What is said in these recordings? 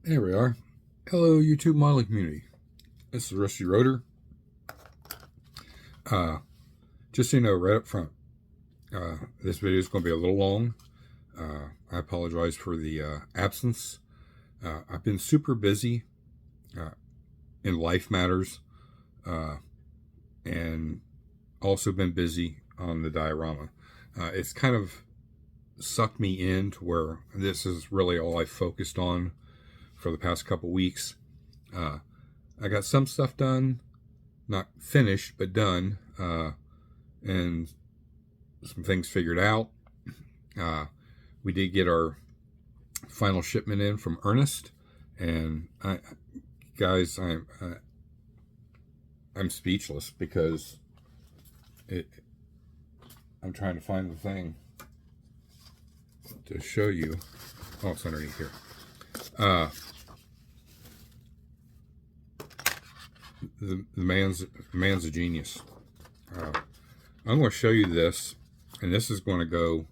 There we are. Hello, YouTube modeling community. This is Rusty Rotor. Just so you know, right up front, this video is going to be a little long. I apologize for the absence. I've been super busy in life matters, and also been busy on the diorama. It's kind of sucked me in to where this is really all I focused on for the past couple weeks. I got some stuff done, not finished, but done, and some things figured out. We did get our final shipment in from Ernest, and I'm speechless because I'm trying to find the thing to show you. Oh, it's underneath here. The man's a genius. I'm going to show you this, and this is going to go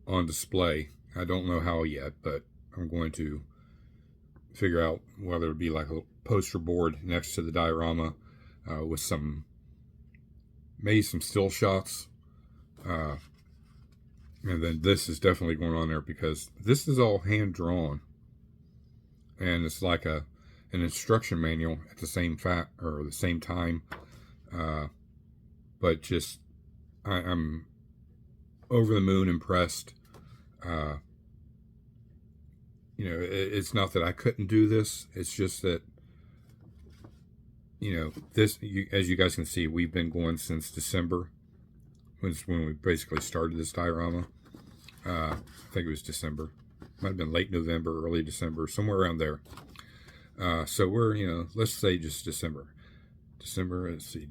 on display. I don't know how yet, but I'm going to figure out whether it be like a poster board next to the diorama with maybe some still shots. And then this is definitely going on there because this is all hand drawn, and it's like an instruction manual at the same time. But just I'm over the moon impressed. It's not that I couldn't do this. It's just that, as you guys can see, we've been going since December. When we basically started this diorama. I think it was December. Might have been late November, early December, somewhere around there. So we're, let's say just December. Let's see.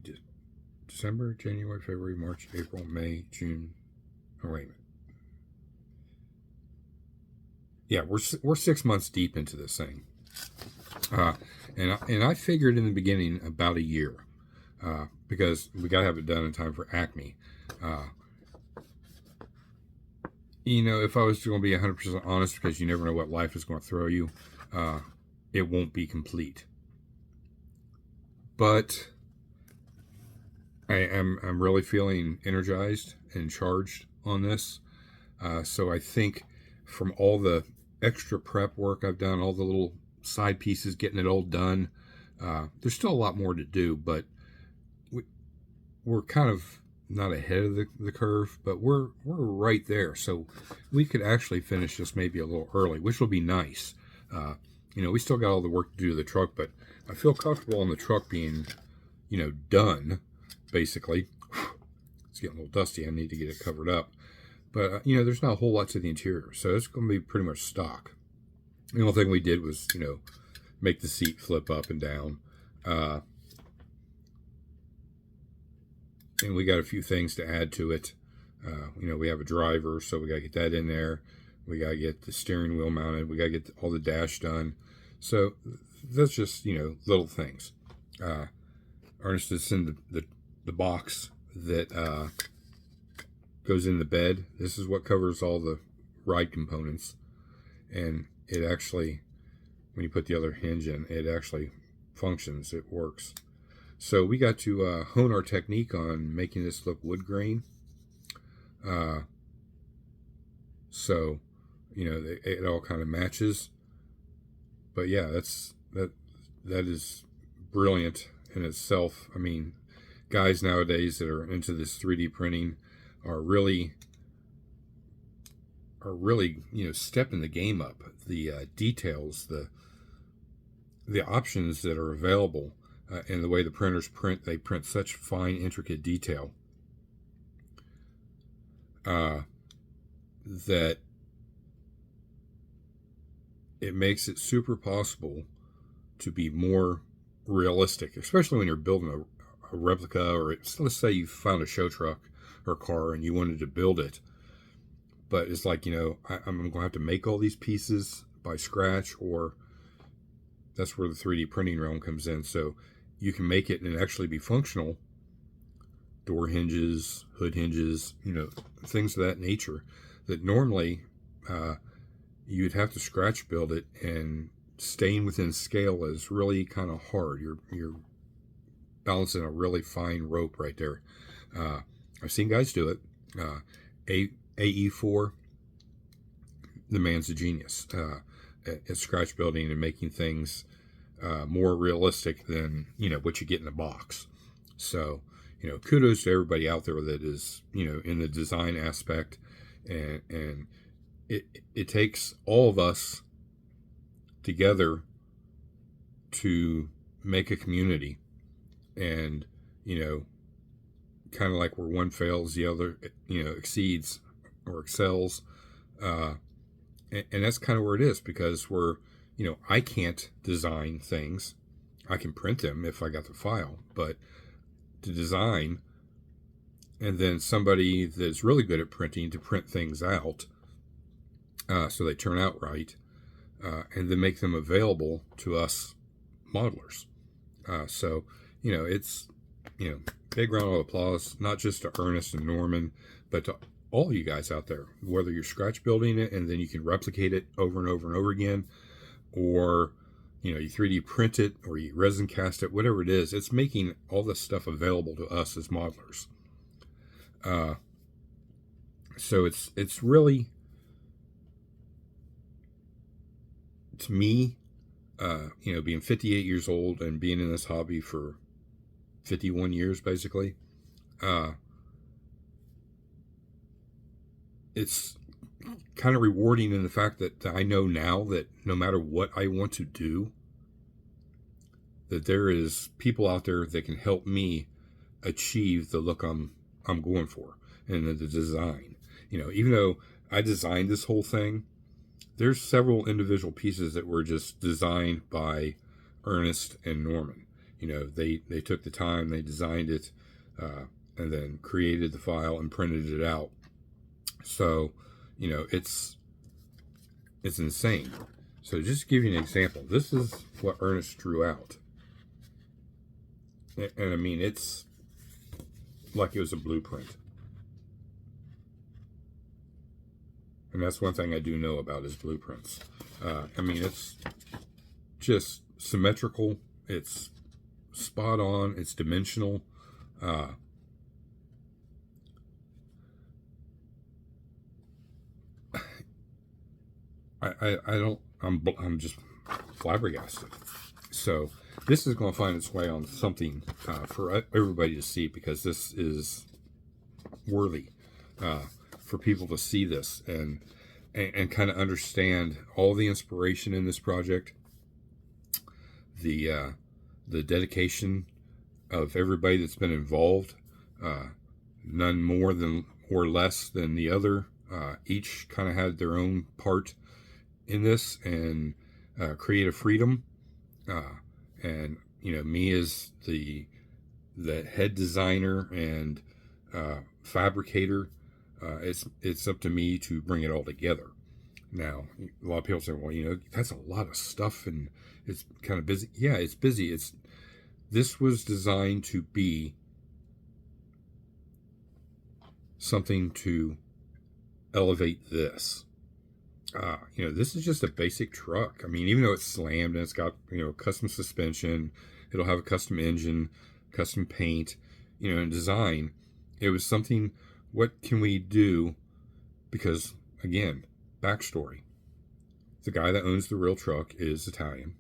December, January, February, March, April, May, June. Oh, wait a minute. Yeah, we're 6 months deep into this thing. And I figured in the beginning about a year. Because we got to have it done in time for Acme. If I was going to be 100% honest, because you never know what life is going to throw you, it won't be complete. But I'm really feeling energized and charged on this. So I think from all the extra prep work I've done, all the little side pieces, getting it all done, there's still a lot more to do, but we're kind of not ahead of the curve, but we're right there. So we could actually finish this maybe a little early, which will be nice. We still got all the work to do to the truck, but I feel comfortable on the truck being, done, basically. It's getting a little dusty. I need to get it covered up. But, there's not a whole lot to the interior, so it's going to be pretty much stock. The only thing we did was, make the seat flip up and down. And we got a few things to add to it. We have a driver, so we got to get that in there. We got to get the steering wheel mounted. We got to get all the dash done. So that's just, little things. Ernest is in the box that goes in the bed. This is what covers all the ride components. And it actually, when you put the other hinge in, it actually functions. It works. So we got to hone our technique on making this look wood grain. So, it all kind of matches. But yeah, that is brilliant in itself. I mean, guys nowadays that are into this 3D printing are really, stepping the game up. The details, the options that are available. And the way the printers print, they print such fine, intricate detail that it makes it super possible to be more realistic, especially when you're building a replica, or let's say you found a show truck or car and you wanted to build it. But it's like, I'm going to have to make all these pieces by scratch, or that's where the 3D printing realm comes in. So you can make it and actually be functional. Door hinges, hood hinges, things of that nature that normally you'd have to scratch build it and staying within scale is really kind of hard. You're balancing a really fine rope right there. I've seen guys do it. AE4, the man's a genius at scratch building and making things more realistic than what you get in the box. So kudos to everybody out there that is in the design aspect, and it takes all of us together to make a community, and kind of like where one fails, the other exceeds or excels, and that's kind of where it is, because I can't design things. I can print them if I got the file, but to design, and then somebody that's really good at printing to print things out so they turn out right, and then make them available to us modelers. So it's big round of applause, not just to Ernest and Norman, but to all you guys out there, whether you're scratch building it and then you can replicate it over and over and over again, or you 3D print it, or you resin cast it, whatever it is. It's making all this stuff available to us as modelers. So it's really, to me, being 58 years old and being in this hobby for 51 years, basically, it's kind of rewarding in the fact that I know now that no matter what I want to do, that there is people out there that can help me achieve the look I'm going for, and the design. Even though I designed this whole thing, there's several individual pieces that were just designed by Ernest and Norman. They took the time, they designed it, and then created the file and printed it out. So, it's insane. So just to give you an example, this is what Ernest drew out. And I mean, it's like it was a blueprint. And that's one thing I do know about his blueprints. I mean, it's just symmetrical. It's spot on. It's dimensional. I'm just flabbergasted. So this is going to find its way on something for everybody to see, because this is worthy for people to see this and kind of understand all the inspiration in this project, the dedication of everybody that's been involved, none more than or less than the other. Each kind of had their own part in this, and creative freedom, and me as the head designer and fabricator. It's up to me to bring it all together. Now, a lot of people say, well, that's a lot of stuff and it's kind of busy. Yeah, it's busy. This was designed to be something to elevate this. This is just a basic truck. I mean, even though it's slammed and it's got, custom suspension, it'll have a custom engine, custom paint, and design. It was something, what can we do? Because, again, backstory. The guy that owns the real truck is Italian.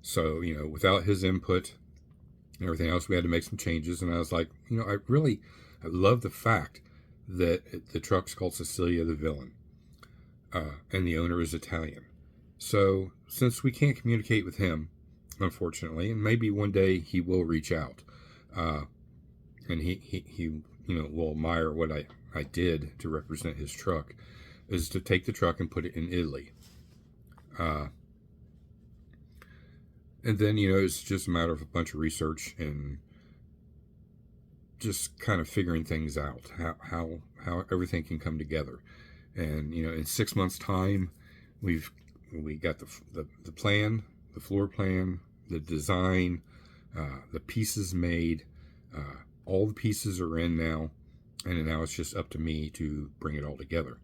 So, without his input and everything else, we had to make some changes. And I was like, I love the fact that the truck's called Cecilia the Villain. And the owner is Italian. So, since we can't communicate with him, unfortunately, and maybe one day he will reach out, and he will admire what I did to represent his truck, is to take the truck and put it in Italy. And then, it's just a matter of a bunch of research and just kind of figuring things out, how everything can come together. And, in 6 months' time, we got the plan, the floor plan, the design, the pieces made. All the pieces are in now, and now it's just up to me to bring it all together.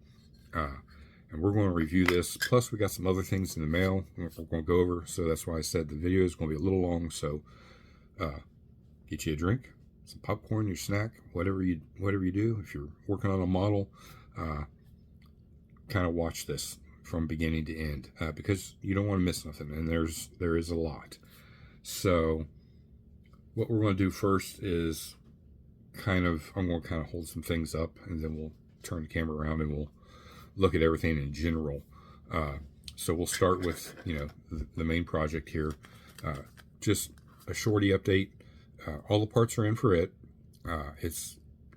and we're going to review this. Plus, we got some other things in the mail we're going to go over. So that's why I said the video is going to be a little long. So get you a drink, some popcorn, your snack, whatever you do. If you're working on a model, kind of watch this from beginning to end, because you don't want to miss nothing, and there is a lot. So what we're going to do first is I'm going to kind of hold some things up, and then we'll turn the camera around and we'll look at everything in general. So we'll start with, the main project here. Just a shorty update. All the parts are in for it.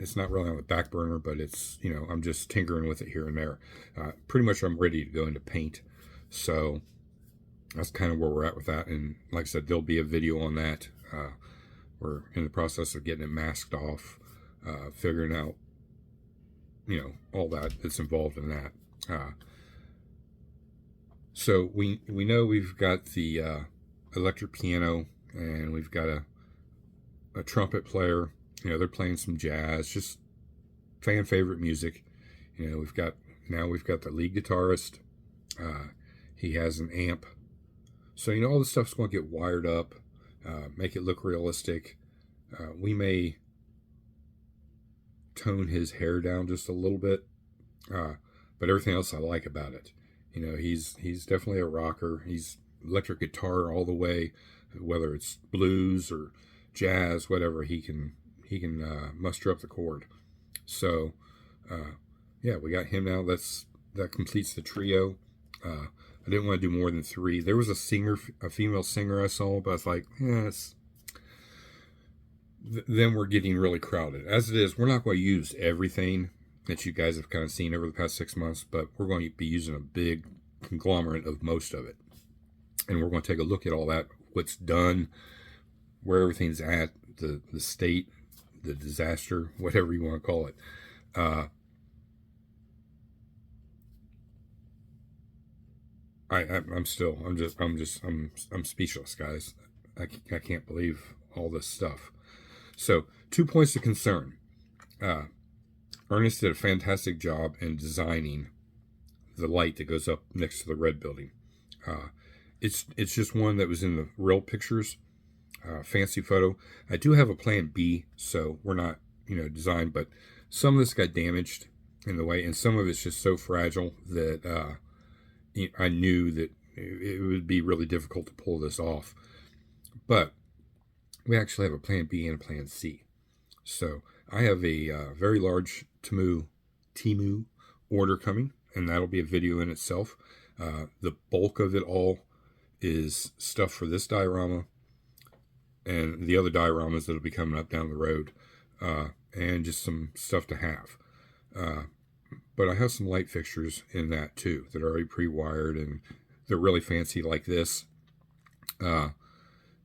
It's not really on the back burner, but it's, I'm just tinkering with it here and there. Pretty much I'm ready to go into paint. So that's kind of where we're at with that. And like I said, there'll be a video on that. We're in the process of getting it masked off, figuring out, all that's involved in that. So we know we've got the electric piano, and we've got a trumpet player. They're playing some jazz, just fan favorite music. We've got the lead guitarist. He has an amp. So, all this stuff's going to get wired up, make it look realistic. We may tone his hair down just a little bit, but everything else I like about it. He's definitely a rocker. He's electric guitar all the way, whether it's blues or jazz, whatever, he can muster up the chord. So yeah, we got him now. That completes the trio. I didn't want to do more than 3. There was a female singer I saw, but I was like, then we're getting really crowded. As it is, we're not going to use everything that you guys have kind of seen over the past 6 months, but we're going to be using a big conglomerate of most of it. And we're going to take a look at all that, what's done, where everything's at, the state, the disaster, whatever you want to call it. I'm speechless, guys. I can't believe all this stuff. So 2 points of concern. Ernest did a fantastic job in designing the light that goes up next to the red building. It's just one that was in the real pictures, fancy photo. I do have a plan B, so we're not, designed, but some of this got damaged in the way, and some of it's just so fragile that I knew that it would be really difficult to pull this off. But we actually have a plan B and a plan C. So I have a very large Temu order coming, and that'll be a video in itself. The bulk of it all is stuff for this diorama and the other dioramas that'll be coming up down the road, and just some stuff to have. But I have some light fixtures in that too that are already pre-wired, and they're really fancy like this.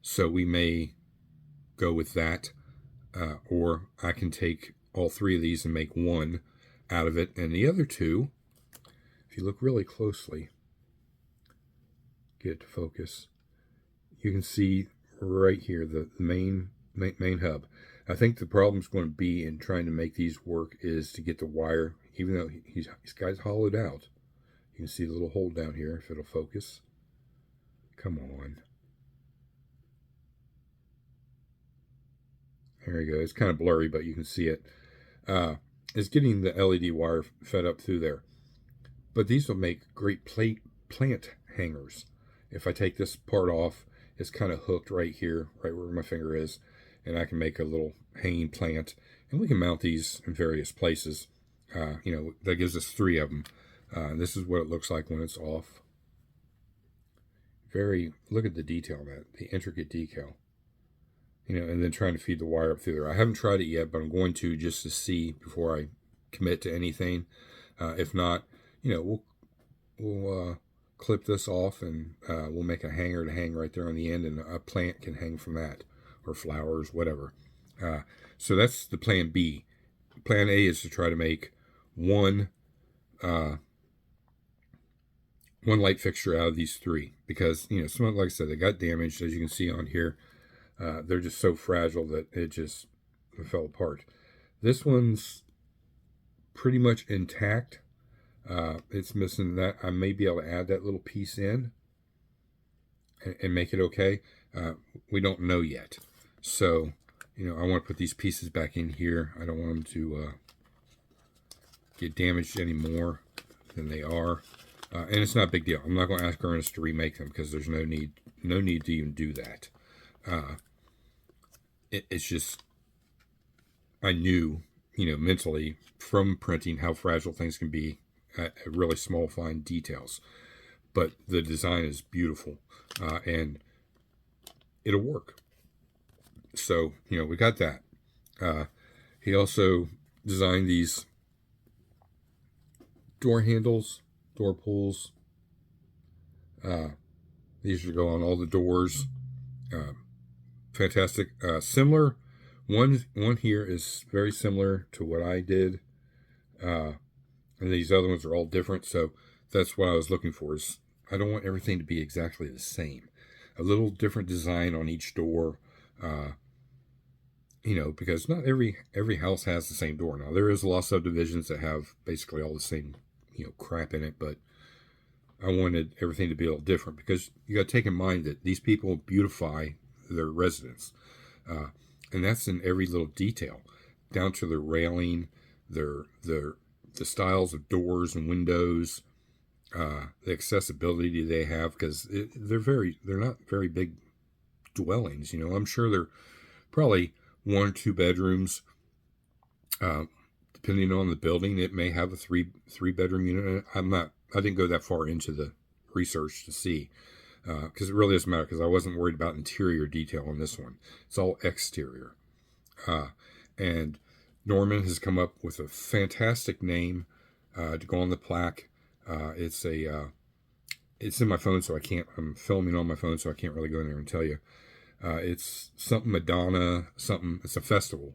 So we may go with that, or I can take all 3 of these and make one out of it, and the other 2, if you look really closely, get it to focus, you can see right here the main hub. I think the problem's going to be in trying to make these work is to get the wire, even though he's got it hollowed out. You can see the little hole down here, if it'll focus. Come on. There you go. It's kind of blurry, but you can see it. It's getting the LED wire fed up through there. But these will make great plant hangers. If I take this part off, it's kind of hooked right here, right where my finger is, and I can make a little hanging plant, and we can mount these in various places. That gives us 3 of them. This is what it looks like when it's off. Look at the detail on that, the intricate detail. And then trying to feed the wire up through there. I haven't tried it yet, but I'm going to, just to see before I commit to anything. If not, we'll clip this off, and we'll make a hanger to hang right there on the end, and a plant can hang from that, or flowers, whatever. So that's the plan B. Plan A is to try to make one light fixture out of these 3, because some, like I said, they got damaged, as you can see on here. They're just so fragile that it fell apart. This one's pretty much intact. It's missing that. I may be able to add that little piece in and make it okay. We don't know yet. So, I want to put these pieces back in here. I don't want them to get damaged any more than they are. And it's not a big deal. I'm not going to ask Ernest to remake them because there's no need to even do that. It's just, I knew, mentally from printing how fragile things can be at really small, fine details. But the design is beautiful, and it'll work. So, we got that. He also designed these door handles, door pulls. These would go on all the doors. Fantastic. Similar. One here is very similar to what I did. And these other ones are all different. So that's what I was looking for. Is I don't want everything to be exactly the same. A little different design on each door. Because not every house has the same door. Now, there is a lot of subdivisions that have basically all the same, crap in it, but I wanted everything to be a little different because you got to take in mind that these people beautify their residence. And that's in every little detail, down to their railing, the styles of doors and windows, the accessibility they have, because they're not very big dwellings. I'm sure they're probably 1 or 2 bedrooms. Depending on the building, it may have a three bedroom unit. I didn't go that far into the research to see, because it really doesn't matter, because I wasn't worried about interior detail on this one. It's all exterior. And Norman has come up with a fantastic name to go on the plaque. It's in my phone, so I'm filming on my phone, so I can't really go in there and tell you. It's something Madonna, something. It's a festival,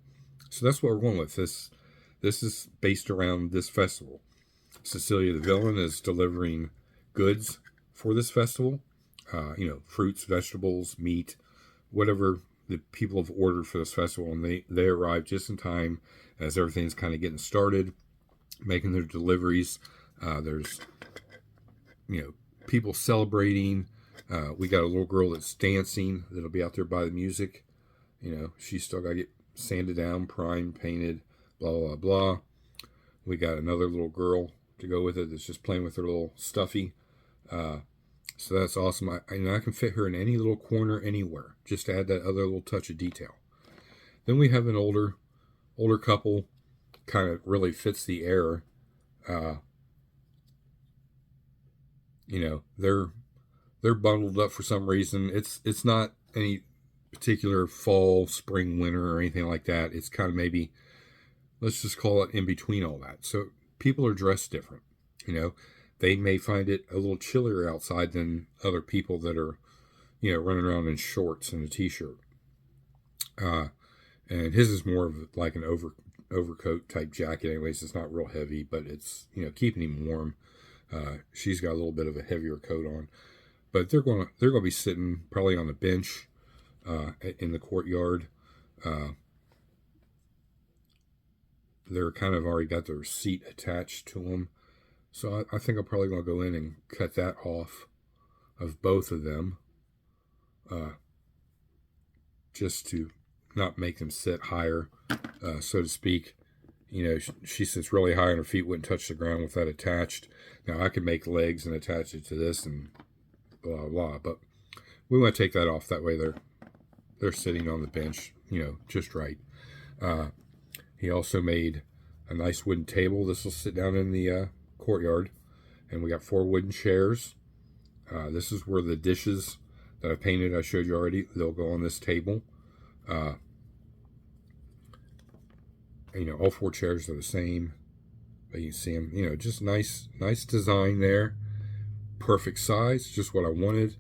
so that's what we're going with. This is based around this festival. Cecilia the Villain is delivering goods for this festival. Fruits, vegetables, meat, whatever the people have ordered for this festival, and they arrive just in time as everything's kind of getting started, making their deliveries. There's people celebrating. We got a little girl that's dancing that'll be out there by the music. She's still got to get sanded down, primed, painted, blah, blah, blah. We got another little girl to go with it that's just playing with her little stuffy. So that's awesome. I can fit her in any little corner anywhere, just to add that other little touch of detail. Then we have an older couple, kind of really fits the era. They're bundled up for some reason. It's not any particular fall, spring, winter, or anything like that. It's kind of maybe, let's just call it in between all that. So people are dressed different. They may find it a little chillier outside than other people that are, running around in shorts and a t-shirt. And his is more of like an overcoat type jacket. Anyways, it's not real heavy, but it's, keeping him warm. She's got a little bit of a heavier coat on, but they're going to be sitting probably on the bench in the courtyard. They're kind of already got their seat attached to them, so I think I'm probably going to go in and cut that off of both of them, just to not make them sit higher, so to speak. She sits really high and her feet wouldn't touch the ground with that attached. Now, I could make legs and attach it to this and blah, blah, but we want to take that off. That way they're sitting on the bench, just right. He also made a nice wooden table. This will sit down in the courtyard. And we got 4 wooden chairs. This is where the dishes that I painted, I showed you already, they'll go on this table. All 4 chairs are the same. But you see them, just nice design there. Perfect size, just what I wanted.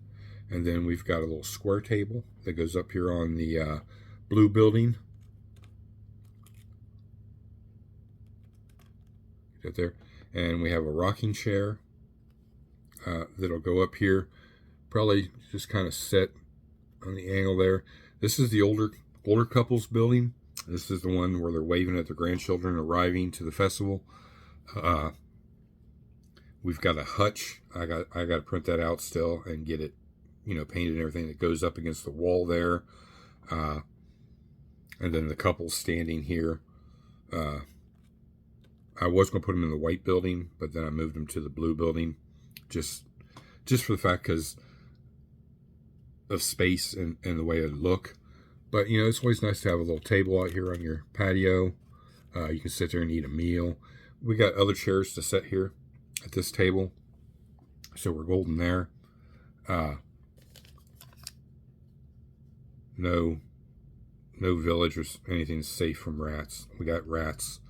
And then we've got a little square table that goes up here on the blue building. Get there. And we have a rocking chair that'll go up here. Probably just kind of set on the angle there. This is the older couples building. This is the one where they're waving at their grandchildren arriving to the festival. We've got a hutch. I got to print that out still and get it, painted and everything that goes up against the wall there. And then the couple standing here. I was going to put them in the white building, but then I moved them to the blue building, just for the fact because of space and the way it look. But it's always nice to have a little table out here on your patio. You can sit there and eat a meal. We got other chairs to sit here at this table, so we're golden there. No village or anything safe from rats. We got rats.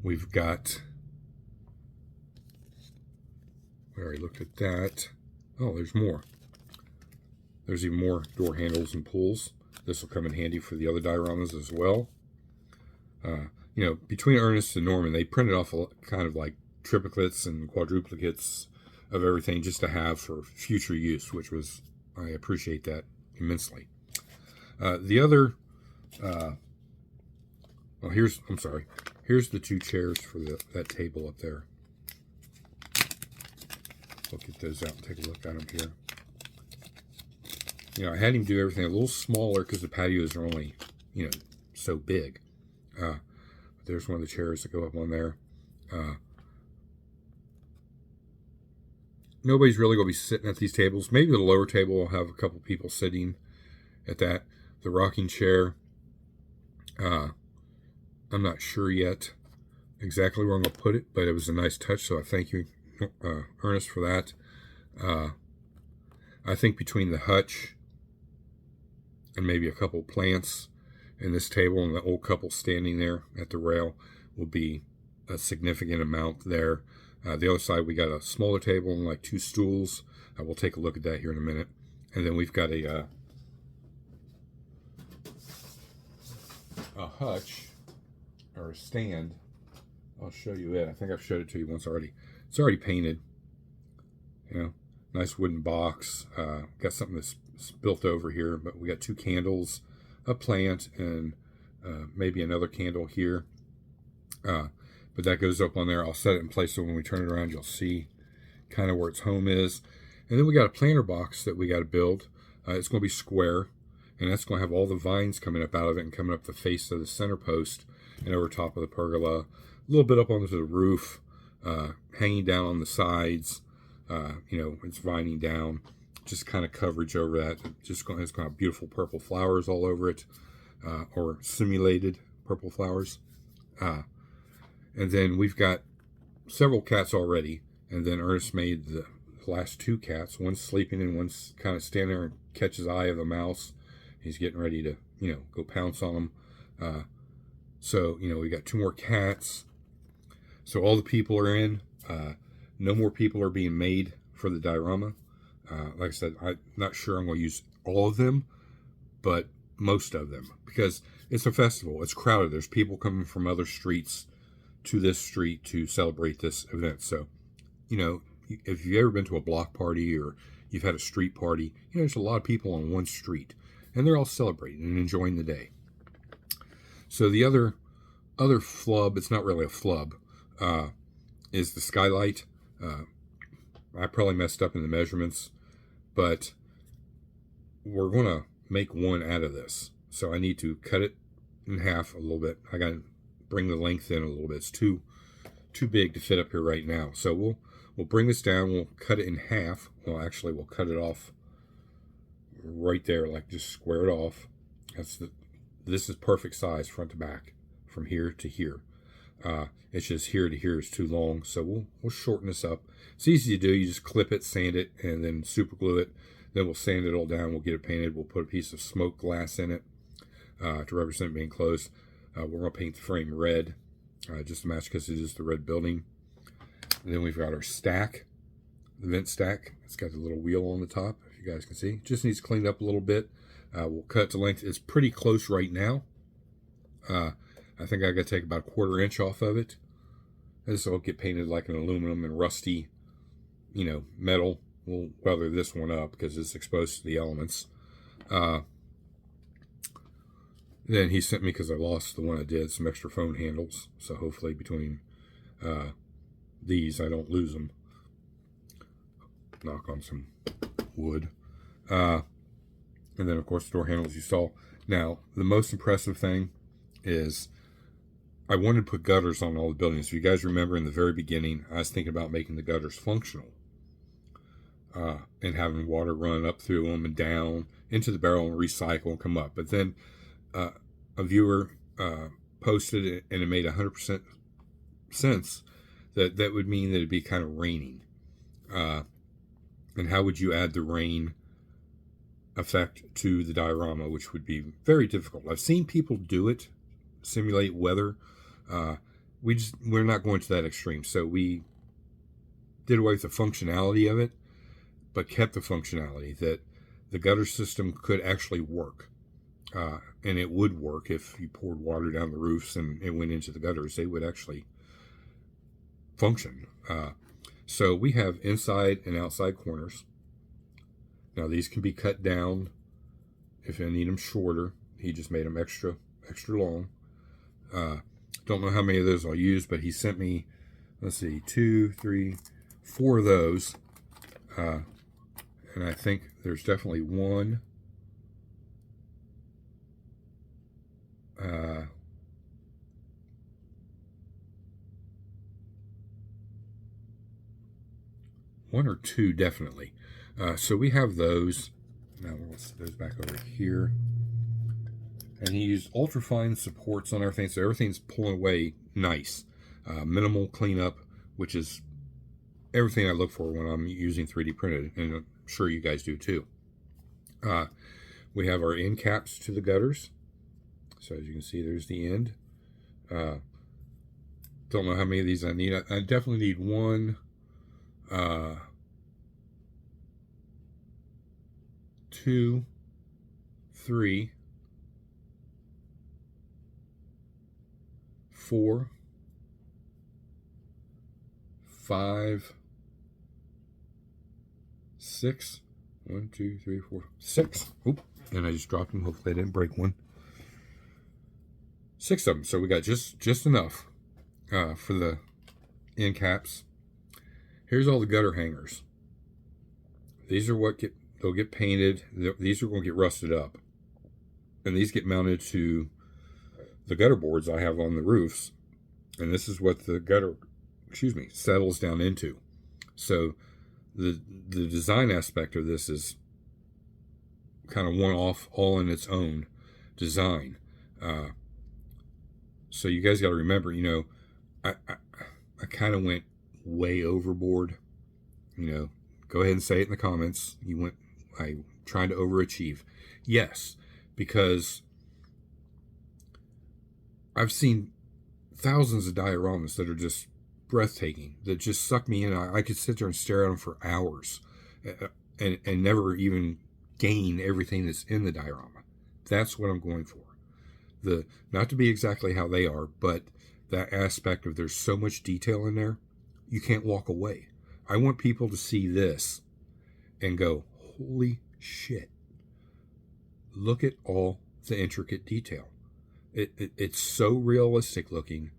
We've got, we already looked at that. Oh, there's more. There's even more door handles and pulls. This will come in handy for the other dioramas as well. Between Ernest and Norman, they printed off a kind of like triplicates and quadruplicates of everything just to have for future use, which was, I appreciate that immensely. The other, here's the two chairs for that table up there. We'll get those out and take a look at them here. I had him do everything a little smaller because the patios are only, so big. There's one of the chairs that go up on there. Nobody's really going to be sitting at these tables. Maybe the lower table will have a couple people sitting at that. The rocking chair, I'm not sure yet exactly where I'm going to put it, but it was a nice touch, so I thank you, Ernest, for that. I think between the hutch and maybe a couple plants and this table and the old couple standing there at the rail will be a significant amount there. The other side, we got a smaller table and like 2 stools. We'll take a look at that here in a minute. And then we've got a hutch or a stand. I'll show you it. I think I've showed it to you once already. It's already painted. Nice wooden box. Got something that's built over here, but we got 2 candles, a plant, and maybe another candle here. But that goes up on there. I'll set it in place so when we turn it around, you'll see kind of where its home is. And then we got a planter box that we got to build. It's going to be square, and that's going to have all the vines coming up out of it and coming up the face of the center post and over top of the pergola. A little bit up onto the roof, hanging down on the sides. It's vining down. Just kind of coverage over that. It's going to have beautiful purple flowers all over it, or simulated purple flowers. And then we've got several cats already. And then Ernest made the last 2 cats. One's sleeping and one's kind of standing there and catches eye of a mouse. He's getting ready to, go pounce on them. So, we got 2 more cats. So all the people are in. No more people are being made for the diorama. Like I said, I'm not sure I'm going to use all of them, but most of them. Because it's a festival. It's crowded. There's people coming from other streets to this street to celebrate this event. So, if you've ever been to a block party or you've had a street party, there's a lot of people on one street. And they're all celebrating and enjoying the day. So the other flub, it's not really a flub, is the skylight. I probably messed up in the measurements, but we're going to make one out of this. So I need to cut it in half a little bit. I got to bring the length in a little bit. It's too big to fit up here right now. So we'll bring this down. We'll cut it in half. Well, actually, we'll cut it off right there, like just square it off. This is perfect size front to back from here to here. It's just here to here is too long, so we'll shorten this up. It's easy to do. You just clip it, sand it, and then super glue it. Then we'll sand it all down. We'll get it painted. We'll put a piece of smoked glass in it to represent being closed. We're going to paint the frame red just to match because it is the red building. And then we've got our stack, the vent stack. It's got the little wheel on the top, if you guys can see. Just needs cleaned up a little bit. We'll cut it to length. It's pretty close right now. I think I got to take about 1/4 inch off of it. This will get painted like an aluminum and rusty, metal. We'll weather this one up because it's exposed to the elements. Then he sent me, because I lost the one I did, some extra phone handles. So hopefully between these, I don't lose them. Knock on some wood. And then, of course, the door handles you saw. Now, the most impressive thing is I wanted to put gutters on all the buildings. If you guys remember in the very beginning, I was thinking about making the gutters functional. And having water run up through them and down into the barrel and recycle and come up. But then a viewer posted it, and it made 100% sense that that would mean that it'd be kind of raining. And how would you add the rain effect to the diorama, which would be very difficult. I've seen people do it, simulate weather. We're not going to that extreme. So we did away with the functionality of it, but kept the functionality that the gutter system could actually work. And it would work if you poured water down the roofs and it went into the gutters. They would actually function. So we have inside and outside corners. Now these can be cut down if I need them shorter. He just made them extra long. Don't know how many of those I'll use, but he sent me, let's see, 2, 3, 4 of those. And I think there's definitely one. One or two definitely. So we have those. Now let's put those back over here. And he used ultra-fine supports on everything, so everything's pulling away nice. Minimal cleanup, which is everything I look for when I'm using 3D printed, and I'm sure you guys do too. We have our end caps to the gutters. So as you can see, there's the end. Don't know how many of these I need. I definitely need one. 2, 3, 4, 5, 6. 1, 2, 3, 4, 6. Oop, and I just dropped them. Hopefully I didn't break one. 6 of them. So we got just enough for the end caps. Here's all the gutter hangers. These are what they'll get painted. These are going to get rusted up. And these get mounted to the gutter boards I have on the roofs. And this is what the gutter, settles down into. So the design aspect of this is kind of one-off, all in its own design. So you guys got to remember, I kind of went way overboard. Go ahead and say it in the comments. I trying to overachieve. Yes, because I've seen thousands of dioramas that are just breathtaking, that just suck me in. I could sit there and stare at them for hours and never even gain everything that's in the diorama. That's what I'm going for. Not to be exactly how they are, but that aspect of there's so much detail in there, you can't walk away. I want people to see this and go, holy shit. Look at all the intricate detail. It's so realistic looking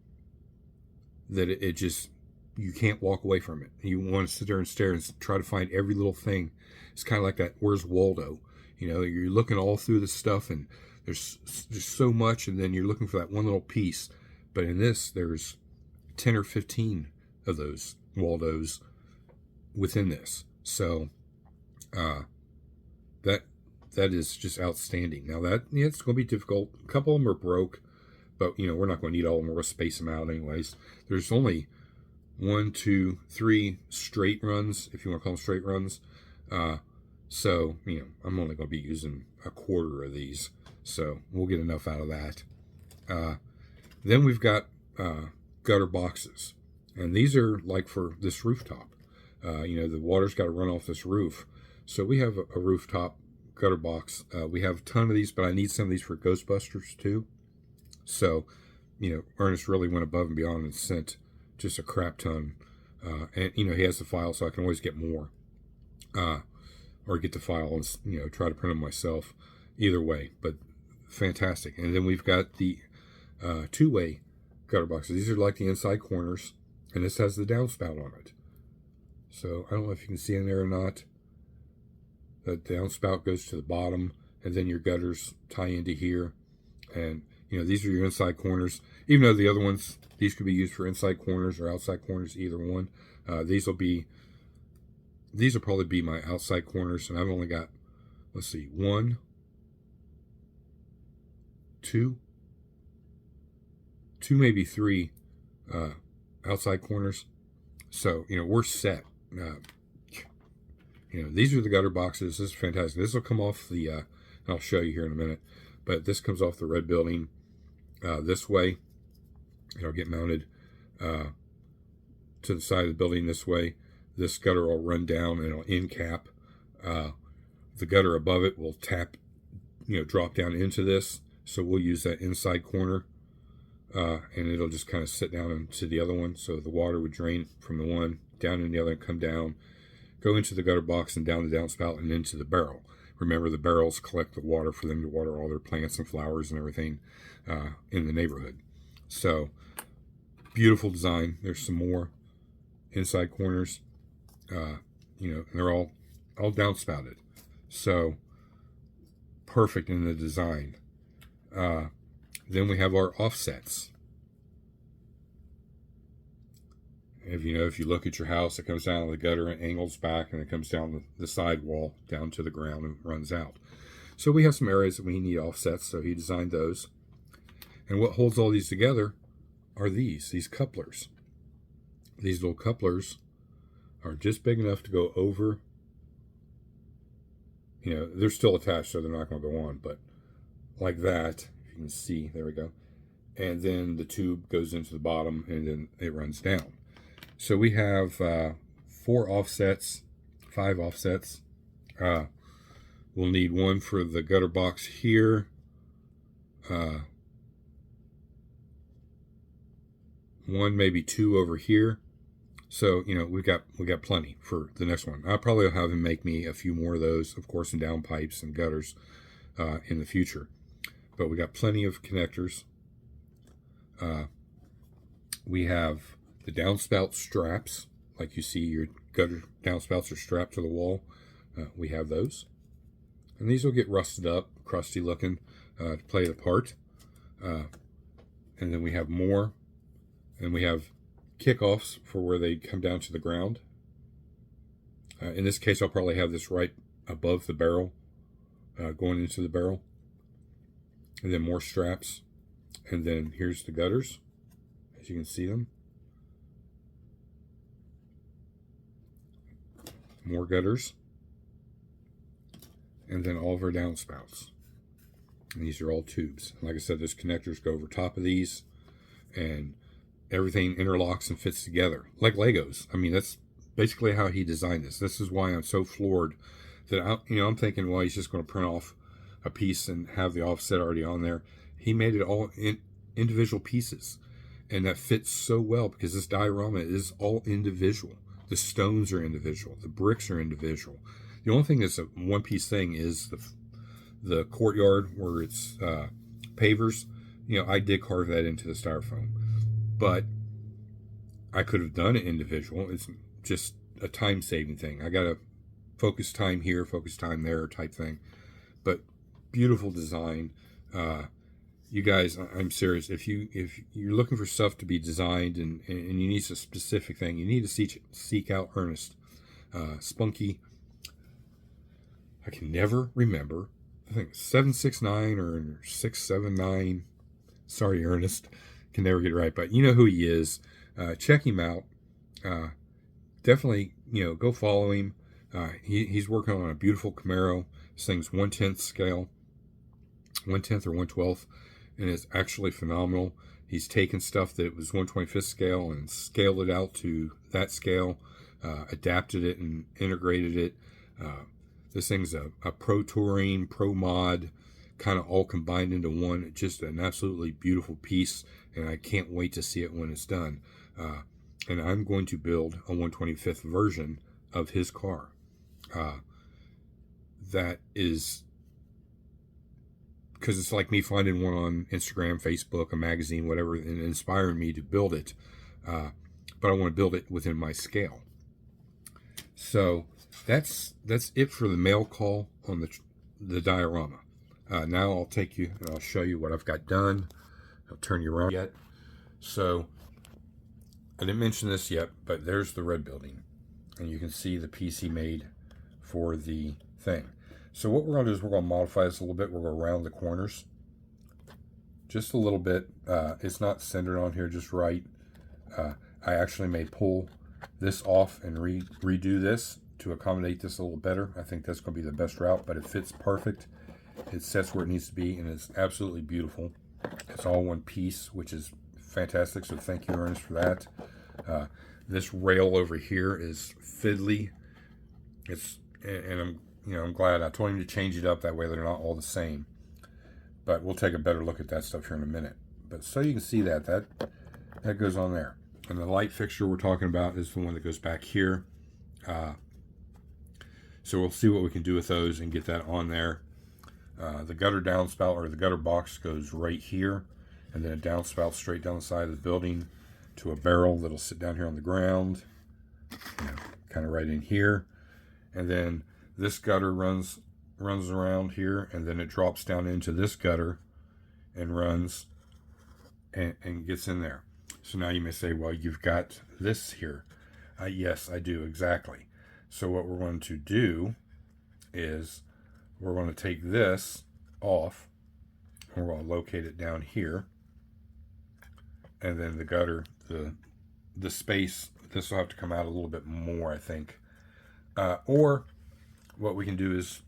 that it just, you can't walk away from it. You want to sit there and stare and try to find every little thing. It's kind of like that, where's Waldo? You're looking all through the stuff and there's so much, and then you're looking for that one little piece. But in this, there's 10 or 15 of those Waldos within this. So that is just outstanding. Now it's going to be difficult. A couple of them are broke, but we're not going to need all of them. We're going to space them out anyways. There's only 1, 2, 3 straight runs, if you want to call them straight runs. So I'm only going to be using a quarter of these, so we'll get enough out of that. Then we've got gutter boxes, and these are like for this rooftop. The water's got to run off this roof, so we have a rooftop gutter box. We have a ton of these, but I need some of these for Ghostbusters too. So, Ernest really went above and beyond and sent just a crap ton. And he has the file, so I can always get more. Or get the file and try to print them myself. Either way, but fantastic. And then we've got the 2-way gutter boxes. These are like the inside corners. And this has the downspout on it. So I don't know if you can see in there or not. The downspout goes to the bottom, and then your gutters tie into here. And, you know, these are your inside corners. Even though the other ones, these could be used for inside corners or outside corners, either one. These will probably be my outside corners, and I've only got, let's see, 1, 2, maybe 3 outside corners. So, you know, we're set. You know, these are the gutter boxes. This is fantastic. This will come off the, I'll show you here in a minute, but this comes off the red building this way. It'll get mounted to the side of the building this way. This gutter will run down and it'll end cap. The gutter above it will tap, you know, drop down into this. So we'll use that inside corner, and it'll just kind of sit down into the other one. So the water would drain from the one down in the other and come down, go into the gutter box and down the downspout and into the barrel. Remember, the barrels collect the water for them to water all their plants and flowers and everything in the neighborhood. So beautiful design. There's some more inside corners. You know, and they're all downspouted. So perfect in the design. Then we have our offsets. If you look at your house, it comes down to the gutter and angles back, and it comes down the side wall down to the ground and runs out. So we have some areas that we need offsets, so he designed those. And what holds all these together are these couplers. These little couplers are just big enough to go over. You know, they're still attached, so they're not going to go on, but like that, if you can see, there we go. And then the tube goes into the bottom, and then it runs down. So we have 5 offsets. We'll need one for the gutter box here. One, maybe 2 over here. So, you know, we got plenty for the next one. I'll probably have him make me a few more of those, of course, in down pipes and gutters in the future. But we got plenty of connectors. We have the downspout straps, like you see your gutter downspouts are strapped to the wall. We have those. And these will get rusted up, crusty looking, to play the part. And then we have more. And we have kickoffs for where they come down to the ground. In this case, I'll probably have this right above the barrel, going into the barrel. And then more straps. And then here's the gutters, as you can see them. More gutters. And then all of our downspouts. And these are all tubes. Like I said, those connectors go over top of these, and everything interlocks and fits together like Legos. I mean, that's basically how he designed this. This is why I'm so floored that I'm thinking, well, he's just going to print off a piece and have the offset already on there. He made it all in individual pieces, and that fits so well because this diorama is all individual. The stones are individual. The bricks are individual. The only thing that's a one-piece thing is the courtyard where it's pavers. You know, I did carve that into the styrofoam, but I could have done it individual. It's just a time-saving thing. I got to focus time here, focus time there type thing. But beautiful design. You guys, I'm serious. If you're looking for stuff to be designed and you need a specific thing, you need to seek out Ernest. Spunky. I can never remember. I think 769 or 679. Sorry, Ernest. Can never get it right, but you know who he is. Check him out. Definitely, go follow him. He's working on a beautiful Camaro. This thing's 1/10 scale, 1/10 or 1/12, and it's actually phenomenal. He's taken stuff that was 1/25 scale and scaled it out to that scale, adapted it and integrated it. This thing's a pro touring, pro mod, kind of all combined into one. Just an absolutely beautiful piece, and I can't wait to see it when it's done. And I'm going to build a 1/25th version of his car. That is because it's like me finding one on Instagram, Facebook, a magazine, whatever, and inspiring me to build it. but I want to build it within my scale. So that's it for the mail call on the diorama. Now I'll take you and I'll show you what I've got done. I'll turn you around yet. So I didn't mention this yet, but there's the red building, and you can see the piece he made for the thing. So what we're going to do is we're going to modify this a little bit. We're going to round the corners just a little bit. It's not centered on here just right. I actually may pull this off and redo this to accommodate this a little better. I think that's going to be the best route, but it fits perfect. It sets where it needs to be, and it's absolutely beautiful. It's all one piece, which is fantastic, so thank you, Ernest, for that. This rail over here is fiddly. And I'm glad. I told him to change it up, that way they're not all the same. But we'll take a better look at that stuff here in a minute. But so you can see that goes on there. And the light fixture we're talking about is the one that goes back here. So we'll see what we can do with those and get that on there. The gutter downspout, or the gutter box, goes right here, and then it downspouts straight down the side of the building to a barrel that'll sit down here on the ground, kind of right in here. And then this gutter runs around here, and then it drops down into this gutter and runs and gets in there. So now you may say, well, you've got this here. Yes, I do, exactly. So what we're going to do is we're going to take this off, and we're going to locate it down here. And then the gutter, the space, this will have to come out a little bit more, I think. Or what we can do is,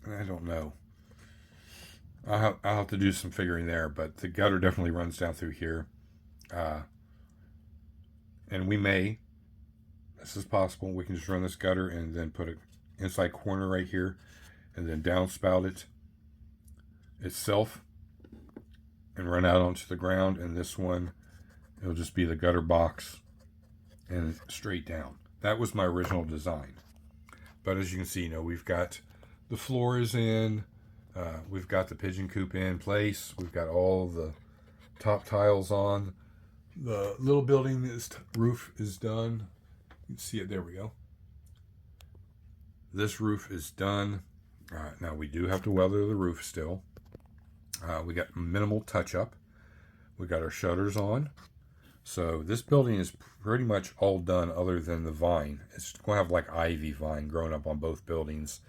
I don't know. I'll have to do some figuring there, but the gutter definitely runs down through here. And we may, this is possible, we can just run this gutter and then put an inside corner right here, and then downspout it itself and run out onto the ground. And this one, it'll just be the gutter box and straight down. That was my original design. But as you can see, we've got the floor is in, we've got the pigeon coop in place, we've got all the top tiles on. The little building roof is done. You can see it, there we go. This roof is done. Now we do have to weather the roof still. We got minimal touch up. We got our shutters on. So this building is pretty much all done other than the vine. It's going to have like ivy vine growing up on both buildings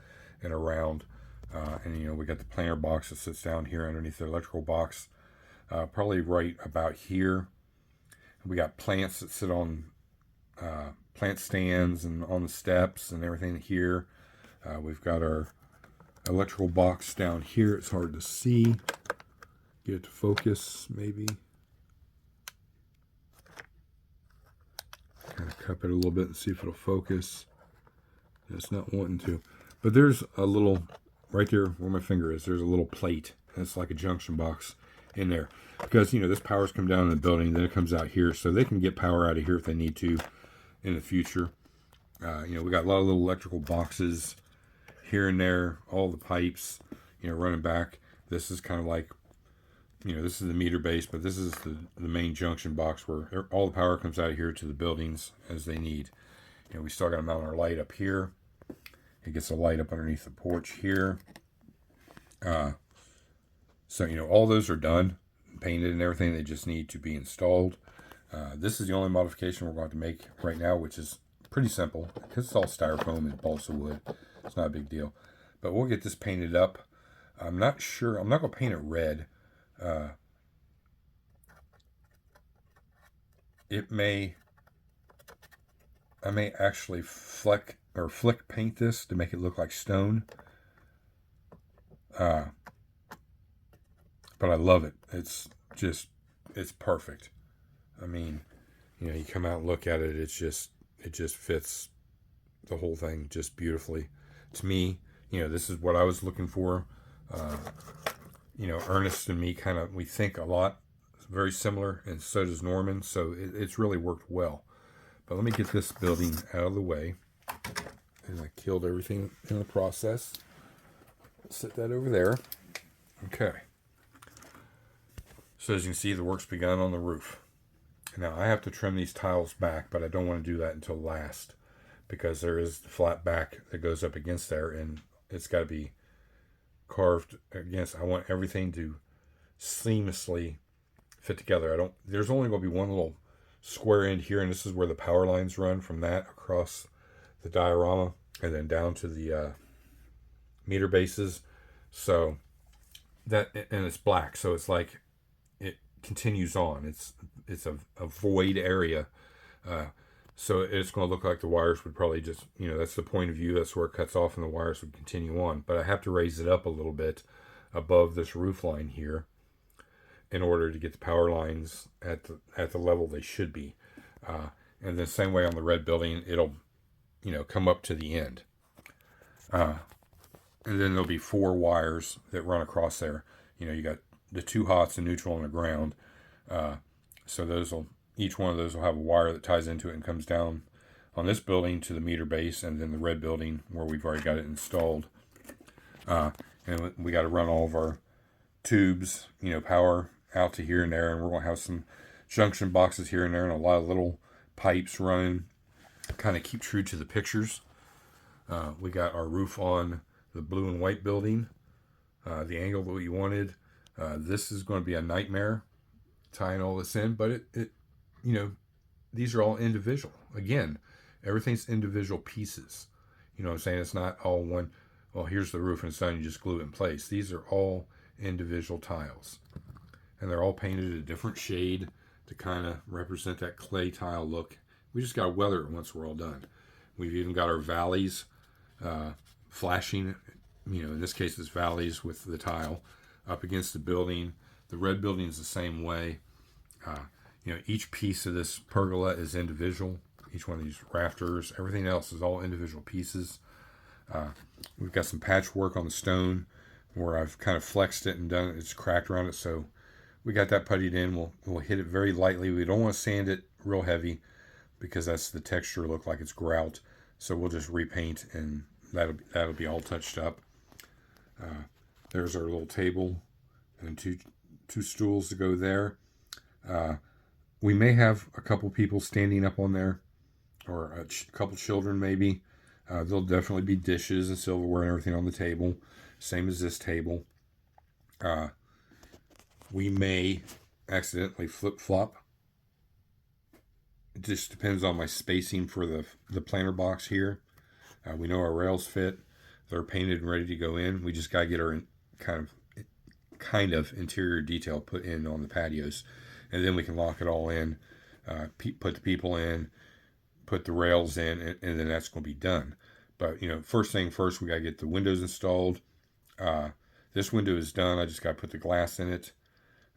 and around. And we got the planter box that sits down here underneath the electrical box, probably right about here. We got plants that sit on plant stands and on the steps and everything here. We've got our electrical box down here. It's hard to see. Get it to focus, maybe. Kind of cup it a little bit and see if it'll focus. It's not wanting to. But there's a little, right there where my finger is, there's a little plate. It's like a junction box in there. Because, this power's come down in the building, then it comes out here. So they can get power out of here if they need to in the future. We got a lot of little electrical boxes here and there, all the pipes, running back. This is kind of like, this is the meter base, but this is the main junction box where all the power comes out of here to the buildings as they need. We still got to mount our light up here. It gets a light up underneath the porch here. So, all those are done, painted and everything. They just need to be installed. This is the only modification we're going to make right now, which is pretty simple because it's all styrofoam and balsa wood. It's not a big deal. But we'll get this painted up. I'm not sure. I'm not going to paint it red. I may actually flick paint this to make it look like stone. But I love it. It's perfect. I mean, you come out and look at it, it just fits the whole thing just beautifully. To me, this is what I was looking for. Ernest and me we think a lot, very similar, and so does Norman, so it's really worked well. But let me get this building out of the way. And I killed everything in the process. Set that over there. Okay. So as you can see, the work's begun on the roof. Now I have to trim these tiles back, but I don't want to do that until last because there is the flat back that goes up against there, and it's got to be carved against. I want everything to seamlessly fit together. There's only going to be one little square end here, and this is where the power lines run from that across the diorama and then down to the meter bases. So that, and it's black, so it's like it continues on. It's a void area. So it's going to look like the wires would probably just, that's the point of view. That's where it cuts off and the wires would continue on. But I have to raise it up a little bit above this roof line here in order to get the power lines at the level they should be. And the same way on the red building, it'll, come up to the end. And then there'll be 4 wires that run across there. You got the 2 hots, the neutral, and the ground. So each one of those will have a wire that ties into it and comes down on this building to the meter base, and then the red building where we've already got it installed. And we got to run all of our tubes, power out to here and there, and we're going to have some junction boxes here and there and a lot of little pipes running, kind of keep true to the pictures. We got our roof on the blue and white building, the angle that we wanted. This is going to be a nightmare tying all this in, but it these are all individual. Again, everything's individual pieces. You know what I'm saying? It's not all one, well, here's the roof and it's done, you just glue it in place. These are all individual tiles. And they're all painted a different shade to kind of represent that clay tile look. We just got to weather it once we're all done. We've even got our valleys flashing, in this case it's valleys with the tile up against the building. The red building is the same way. Each piece of this pergola is individual. Each one of these rafters, everything else is all individual pieces. We've got some patchwork on the stone where I've kind of flexed it and done it. It's cracked around it, so we got that puttied in. We'll hit it very lightly. We don't want to sand it real heavy because that's the texture look like it's grout. So we'll just repaint and that'll be all touched up. There's our little table and two stools to go there. We may have a couple people standing up on there, or a couple children maybe. There'll definitely be dishes and silverware and everything on the table, same as this table. We may accidentally flip-flop. It just depends on my spacing for the planter box here. We know our rails fit. They're painted and ready to go in. We just got to get our kind of interior detail put in on the patios. And then we can lock it all in, put the people in, put the rails in, and then that's going to be done. But, first thing first, we got to get the windows installed. This window is done. I just got to put the glass in it.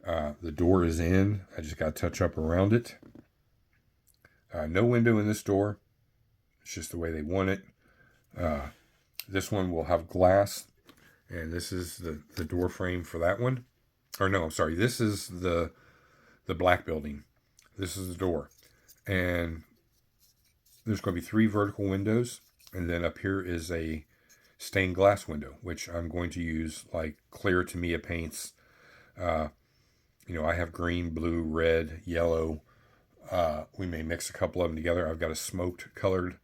The door is in. I just got to touch up around it. No window in this door. It's just the way they want it. This one will have glass, and this is the door frame for that one. Or no, I'm sorry. This is the black building. This is the door. And there's going to be 3 vertical windows, and then up here is a stained glass window, which I'm going to use like clear Tamiya paints. I have green, blue, red, yellow. We may mix a couple of them together. I've got a smoked colored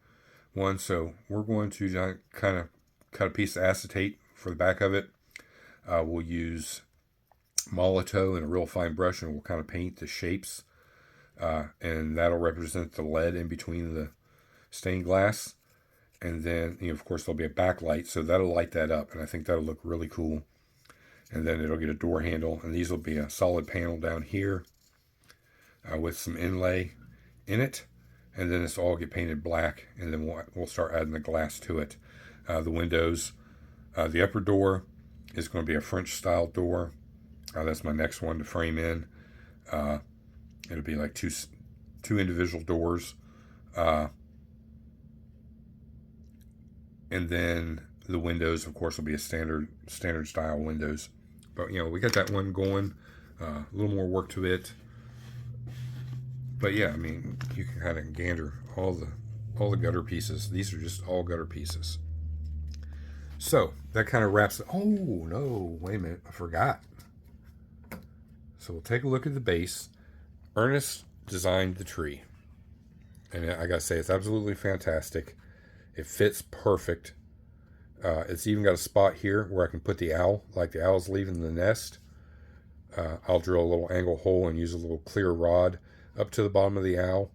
one, so we're going to kind of cut a piece of acetate for the back of it. We'll use Molotow and a real fine brush, and we'll kind of paint the shapes, and that'll represent the lead in between the stained glass. And then, of course, there'll be a backlight, so that'll light that up, and I think that'll look really cool. And then it'll get a door handle, and these will be a solid panel down here with some inlay in it, and then this will all get painted black, and then we'll start adding the glass to it. The windows, the upper door is going to be a French style door. That's my next one to frame in. It'll be like two individual doors, and then the windows, of course, will be a standard style windows. But we got that one going. A little more work to it. But yeah, you can kind of gander all the gutter pieces. These are just all gutter pieces. So that kind of wraps it. Oh no, wait a minute, I forgot. So we'll take a look at the base. Ernest designed the tree. And I gotta say, it's absolutely fantastic. It fits perfect. It's even got a spot here where I can put the owl, like the owl's leaving the nest. I'll drill a little angle hole and use a little clear rod up to the bottom of the owl.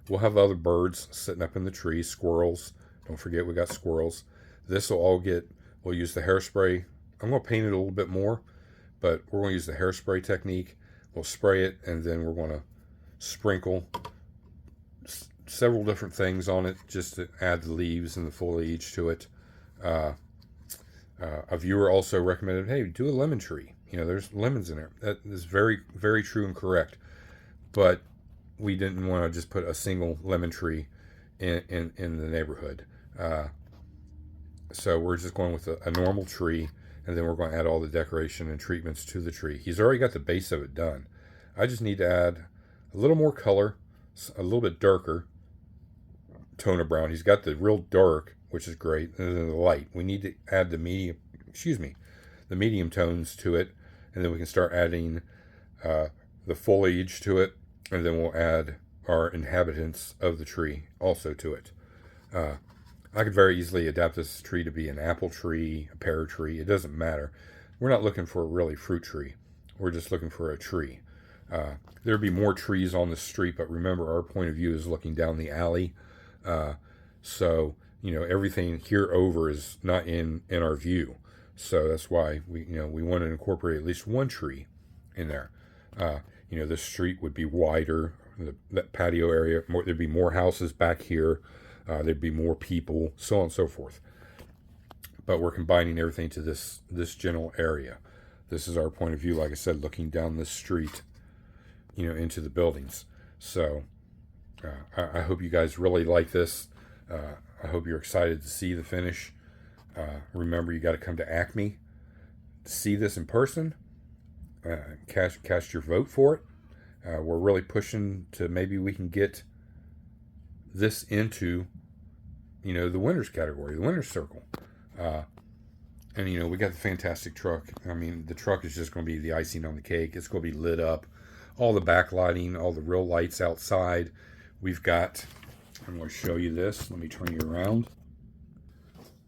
We'll have other birds sitting up in the tree, squirrels. Don't forget we got squirrels. This will all get, we'll use the hairspray. I'm going to paint it a little bit more, but we're going to use the hairspray technique. We'll spray it, and then we're going to sprinkle several different things on it just to add the leaves and the foliage to it. A viewer also recommended, hey, do a lemon tree. You know, there's lemons in there. That is very, very true and correct. But we didn't want to just put a single lemon tree in the neighborhood. So we're just going with a normal tree, and then we're going to add all the decoration and treatments to the tree. He's already got the base of it done. I just need to add a little more color, a little bit darker tone of brown. He's got the real dark, which is great, and then the light. We need to add the medium tones to it, and then we can start adding the foliage to it, and then we'll add our inhabitants of the tree also to it. I could very easily adapt this tree to be an apple tree, a pear tree. It doesn't matter. We're not looking for a really fruit tree. We're just looking for a tree. There'd be more trees on the street, but remember, our point of view is looking down the alley. So, you know, everything here over is not in our view. So that's why we want to incorporate at least one tree in there. You know, this street would be wider, that patio area. There'd be more houses back here. There'd be more people, so on and so forth. But we're combining everything to this general area. This is our point of view, like I said, looking down the street, you know, into the buildings. So I hope you guys really like this. I hope you're excited to see the finish. Remember, you got to come to Acme to see this in person. Cast your vote for it. We're really pushing to maybe we can get this into, you know, the winners category, the winners circle. And, you know, we got the fantastic truck. I mean, the truck is just going to be the icing on the cake. It's going to be lit up. All the backlighting, all the real lights outside. We've got, I'm going to show you this. Let me turn you around.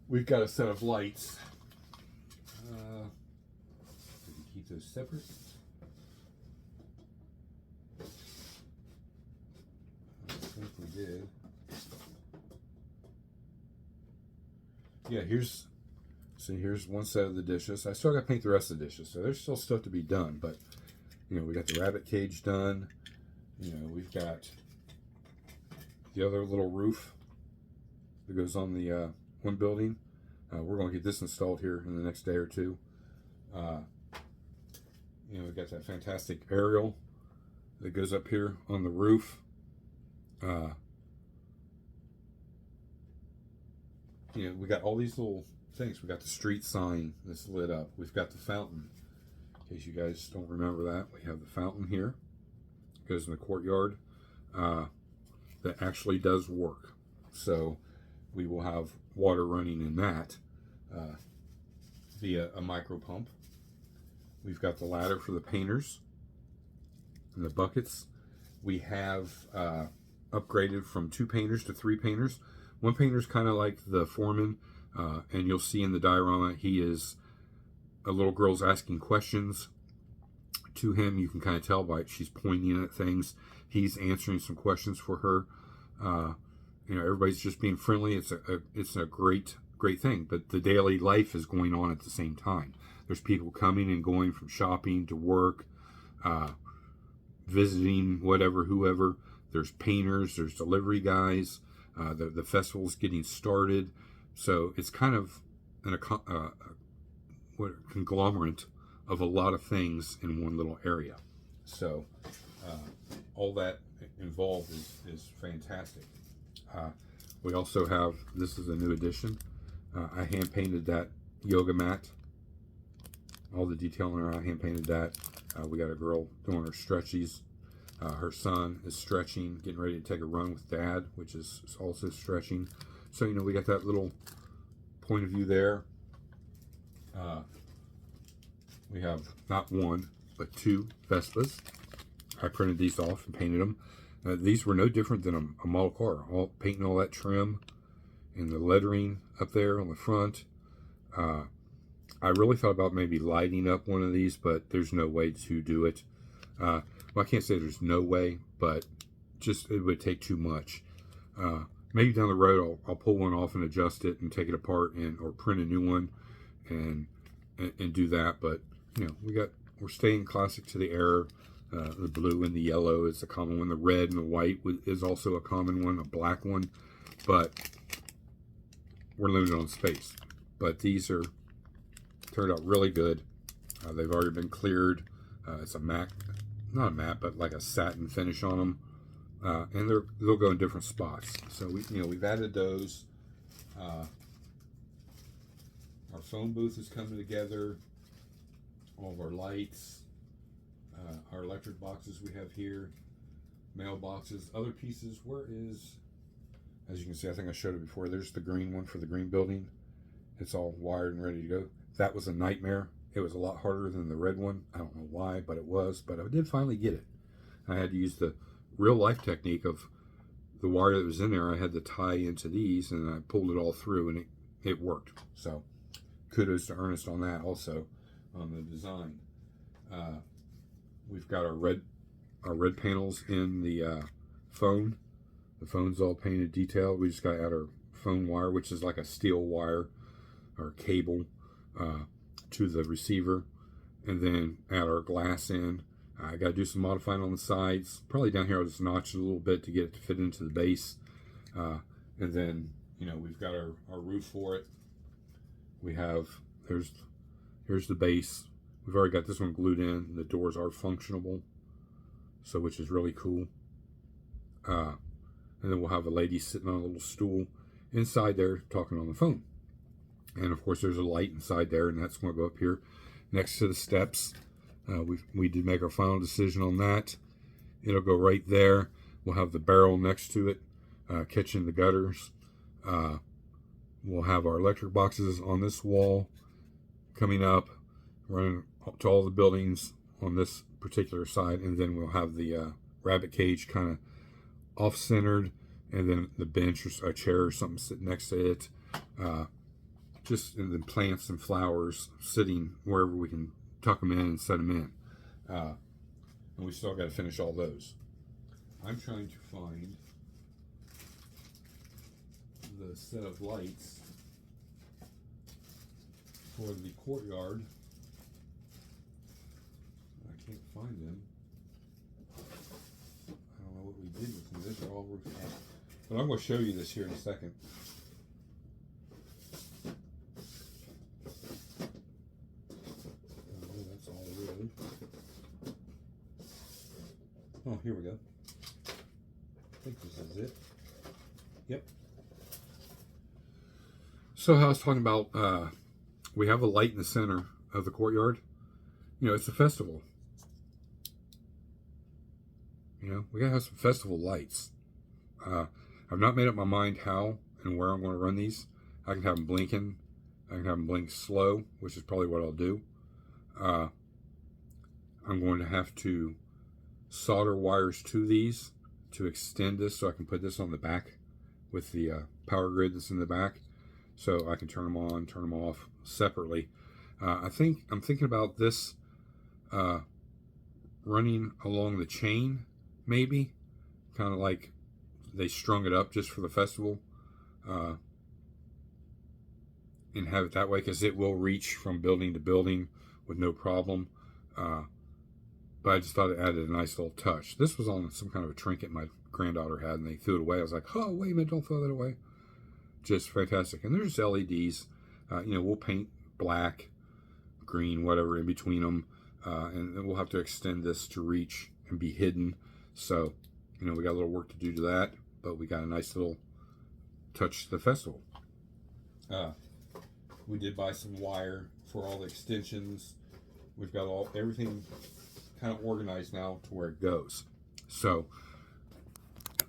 We've got a set of lights. Keep those separate. I think we did. Yeah, here's one set of the dishes. I still got to paint the rest of the dishes, so there's still stuff to be done. But you know, we got the rabbit cage done. You know, we've got the other little roof that goes on the one building. We're going to get this installed here in the next day or two. You know, we got that fantastic aerial that goes up here on the roof. You know, we got all these little things. We got the street sign that's lit up. We've got the fountain. In case you guys don't remember that, we have the fountain here. It goes in the courtyard. That actually does work. So we will have water running in that via a micro pump. We've got the ladder for the painters and the buckets. We have upgraded from 2 painters to 3 painters. One painter's kind of like the foreman, and you'll see in the diorama, he is, a little girl's asking questions to him. You can kind of tell by she's pointing at things. He's answering some questions for her. You know, everybody's just being friendly. It's a great thing. But the daily life is going on at the same time. There's people coming and going from shopping to work, visiting whatever, whoever. There's painters. There's delivery guys. The festival's getting started. So it's kind of a conglomerate of a lot of things in one little area. So all that involved is fantastic. We also have, this is a new addition. I hand painted that yoga mat. All the detailing around, I hand painted that. We got a girl doing her stretchies. Her son is stretching, getting ready to take a run with dad, which is also stretching. So, you know, we got that little point of view there. We have not one, but 2 Vespas. I printed these off and painted them. These were no different than a model car. Painting all that trim and the lettering up there on the front. I really thought about maybe lighting up one of these, but there's no way to do it. Well, I can't say there's no way, but just it would take too much. Maybe down the road I'll pull one off and adjust it and take it apart or print a new one and do that. But you know, we're staying classic to the era. The blue and the yellow is a common one. The red and the white is also a common one, a black one. But we're limited on space. But these turned out really good. They've already been cleared. It's a matte, not a matte, but like a satin finish on them. And they'll go in different spots. So we've added those. Our phone booth is coming together. All of our lights. Our electric boxes we have here, mailboxes, other pieces. Where is, as you can see, I think I showed it before, there's the green one for the green building. It's all wired and ready to go. That was a nightmare. It was a lot harder than the red one. I don't know why, but it was. But I did finally get it. I had to use the real life technique of the wire that was in there. I had to tie into these, and I pulled it all through, and it worked. So kudos to Ernest on that also, on the design. We've got our red panels in the phone. The phone's all painted detailed. We just got to add our phone wire, which is like a steel wire or cable to the receiver, and then add our glass in. I got to do some modifying on the sides. Probably down here I'll just notch it a little bit to get it to fit into the base. And then we've got our roof for it. We have here's the base. We've already got this one glued in. The doors are functionable, so which is really cool. And then we'll have a lady sitting on a little stool inside there talking on the phone. And of course there's a light inside there, and that's going to go up here next to the steps. We did make our final decision on that. It'll go right there. We'll have the barrel next to it, catching the gutters. We'll have our electric boxes on this wall coming up, running to all the buildings on this particular side, and then we'll have the rabbit cage kind of off-centered, and then the bench or a chair or something sitting next to it. And then plants and flowers sitting wherever we can tuck them in and set them in. And we still got to finish all those. I'm trying to find the set of lights for the courtyard. I can't find them. I don't know what we did with them. These are all roofed up. But I'm going to show you this here in a second. That's all wood. Oh, here we go. I think this is it. Yep. So I was talking about, we have a light in the center of the courtyard. It's a festival. We gotta have some festival lights. I've not made up my mind how and where I'm going to run these. I can have them blinking. I can have them blink slow, which is probably what I'll do. I'm going to have to solder wires to these to extend this so I can put this on the back with the power grid that's in the back, so I can turn them on, turn them off separately. I'm thinking about this running along the chain, maybe, kind of like they strung it up just for the festival, and have it that way, because it will reach from building to building with no problem. But I just thought it added a nice little touch. This was on some kind of a trinket my granddaughter had, and they threw it away. I was like, oh, wait a minute, don't throw that away. Just fantastic. And there's LEDs. We'll paint black, green, whatever in between them. And then we'll have to extend this to reach and be hidden. So, we got a little work to do to that, but we got a nice little touch to the festival. We did buy some wire for all the extensions. We've got everything kind of organized now to where it goes. So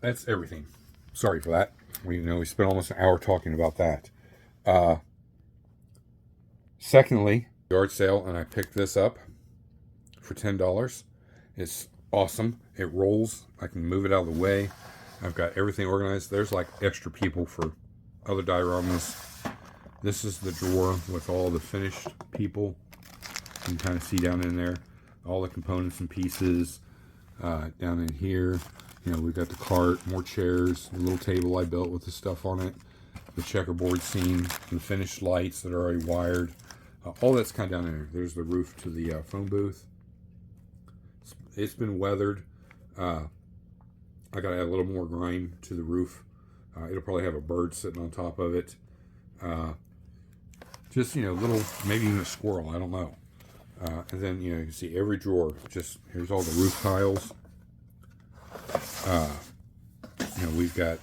that's everything. Sorry for that. We spent almost an hour talking about that. Secondly, yard sale, and I picked this up for $10. It's awesome. It rolls. I can move it out of the way. I've got everything organized. There's like extra people for other dioramas. This is the drawer with all the finished people. You can kind of see down in there all the components and pieces. Down in here, you know, we've got the cart, more chairs, a little table I built with the stuff on it, the checkerboard scene, the finished lights that are already wired. All that's kind of down in there. There's the roof to the phone booth. It's been weathered. I got to add a little more grime to the roof. It'll probably have a bird sitting on top of it. Just, you know, little, maybe even a squirrel, I don't know. And then, you know, you can see every drawer. Just, here's all the roof tiles. You know, we've got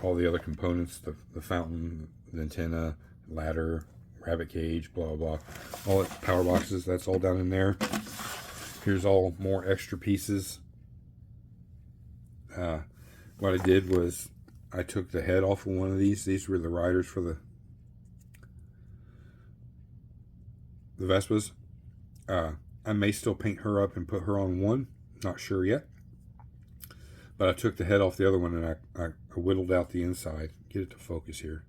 all the other components, the fountain, the antenna, ladder, rabbit cage, blah, blah, blah. All the power boxes, that's all down in there. Here's all more extra pieces. What I did was I took the head off of one of these. These were the riders for the Vespas. I may still paint her up and put her on one. Not sure yet. But I took the head off the other one and I whittled out the inside. Get it to focus here.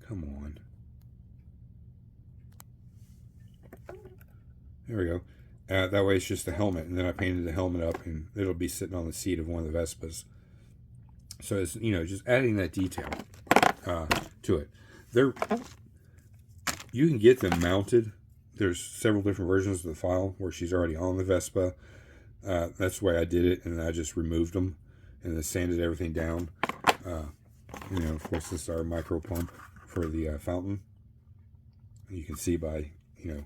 Come on. There we go. That way it's just the helmet. And then I painted the helmet up and it'll be sitting on the seat of one of the Vespas. So it's, you know, just adding that detail to it. You can get them mounted. There's several different versions of the file where she's already on the Vespa. That's the way I did it, and I just removed them and then sanded everything down. You know, of course, this is our micro pump for the fountain. You can see by, you know,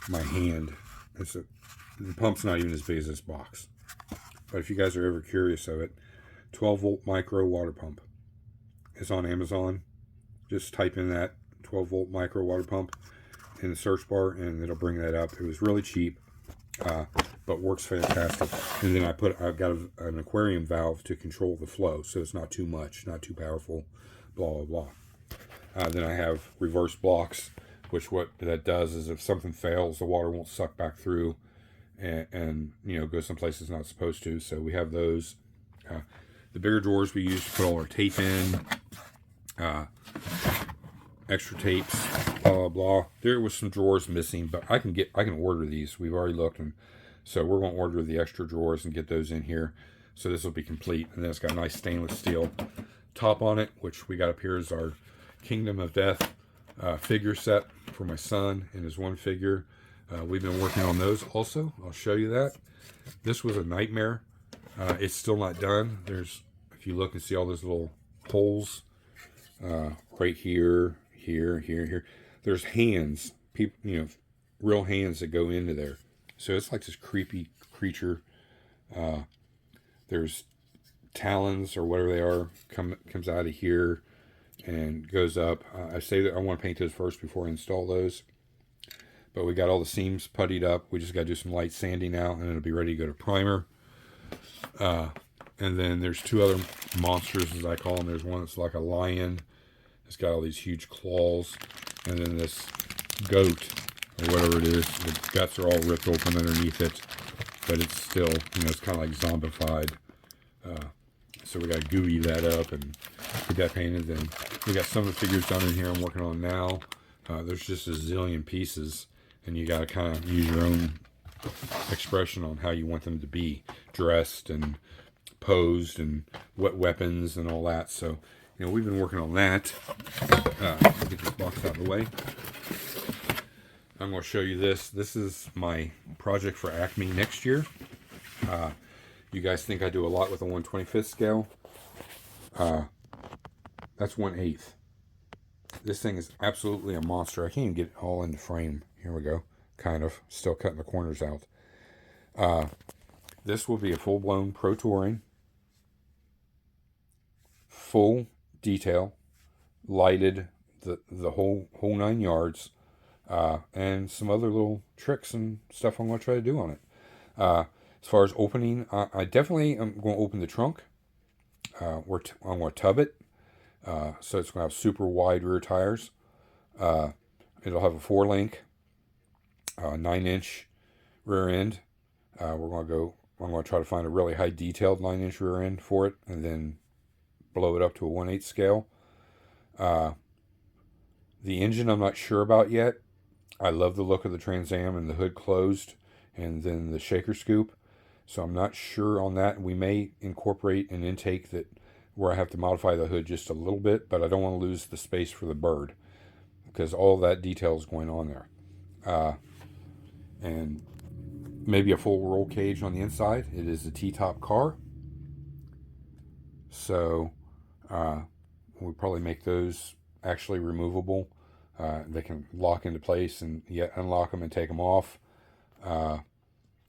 my hand. The pump's not even as big as this box. But if you guys are ever curious of it, 12-volt micro water pump. It's on Amazon. Just type in that 12-volt micro water pump in the search bar and it'll bring that up. It was really cheap, but works fantastic. And then I've got an aquarium valve to control the flow, so it's not too much, not too powerful, blah, blah, blah. Then I have reverse blocks, which what that does is if something fails, the water won't suck back through and you know, go someplace it's not supposed to. So we have those. The bigger drawers we use to put all our tape in. Extra tapes, blah, blah, blah. There was some drawers missing, but I can order these. We've already looked, and so we're going to order the extra drawers and get those in here. So this will be complete. And then it's got a nice stainless steel top on it, which we got up here is our Kingdom of Death figure set for my son and his one figure. We've been working on those also. I'll show you that. This was a nightmare. It's still not done. If you look and see all those little holes right here, here. There's hands, people, you know, real hands that go into there. So it's like this creepy creature. There's talons or whatever they are comes out of here and goes up. I say that I want to paint those first before I install those. But we got all the seams puttied up. We just got to do some light sanding now, and it'll be ready to go to primer. And then there's two other monsters, as I call them. There's one that's like a lion. It's got all these huge claws, and then this goat, or whatever it is, the guts are all ripped open underneath it, but it's still, you know, it's kind of like zombified. So we got to gooey that up and get that painted. Then we got some of the figures done in here I'm working on now. There's just a zillion pieces, and you got to kind of use your own expression on how you want them to be dressed and posed and what weapons and all that. So, you know, we've been working on that. Get this box out of the way. I'm going to show you this. This is my project for Acme next year. You guys think I do a lot with a 1/25th scale. That's 1/8. This thing is absolutely a monster. I can't even get it all in the frame. Here we go. Kind of. Still cutting the corners out. This will be a full-blown Pro Touring. Full detail, lighted, the whole 9 yards, and some other little tricks and stuff I'm going to try to do on it. As far as opening, I definitely am going to open the trunk. I'm going to tub it, so it's going to have super wide rear tires. It'll have a 4-link, 9-inch rear end. We're going to go I'm going to try to find a really high detailed 9-inch rear end for it, and then blow it up to a 1/8 scale. The engine I'm not sure about yet. I love the look of the Trans Am and the hood closed, and then the shaker scoop. So I'm not sure on that. We may incorporate an intake that where I have to modify the hood just a little bit, but I don't want to lose the space for the bird because all that detail is going on there. And maybe a full roll cage on the inside. It is a T-top car. So we'll probably make those actually removable. They can lock into place and yet unlock them and take them off.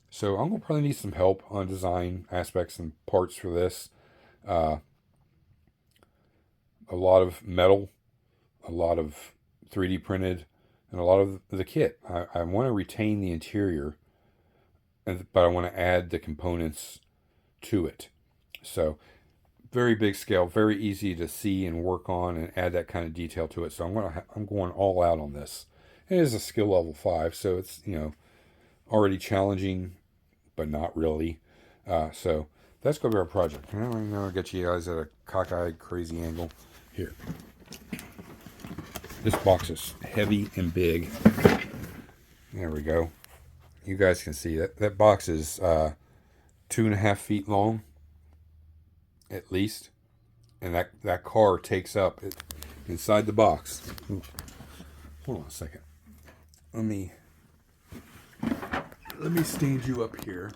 So I'm going to probably need some help on design aspects and parts for this. A lot of metal, a lot of 3D printed, and a lot of the kit. I want to retain the interior, but I want to add the components to it. So very big scale, very easy to see and work on and add that kind of detail to it. So I'm going all out on this. It is a skill level 5, so it's, you know, already challenging, but not really. So that's going to be our project. I'll get you guys at a cockeyed, crazy angle. Here. This box is heavy and big. There we go. You guys can see that. That box is 2.5 feet long, at least. And that car takes up it, inside the box. Ooh. Hold on a second. Let me stand you up here.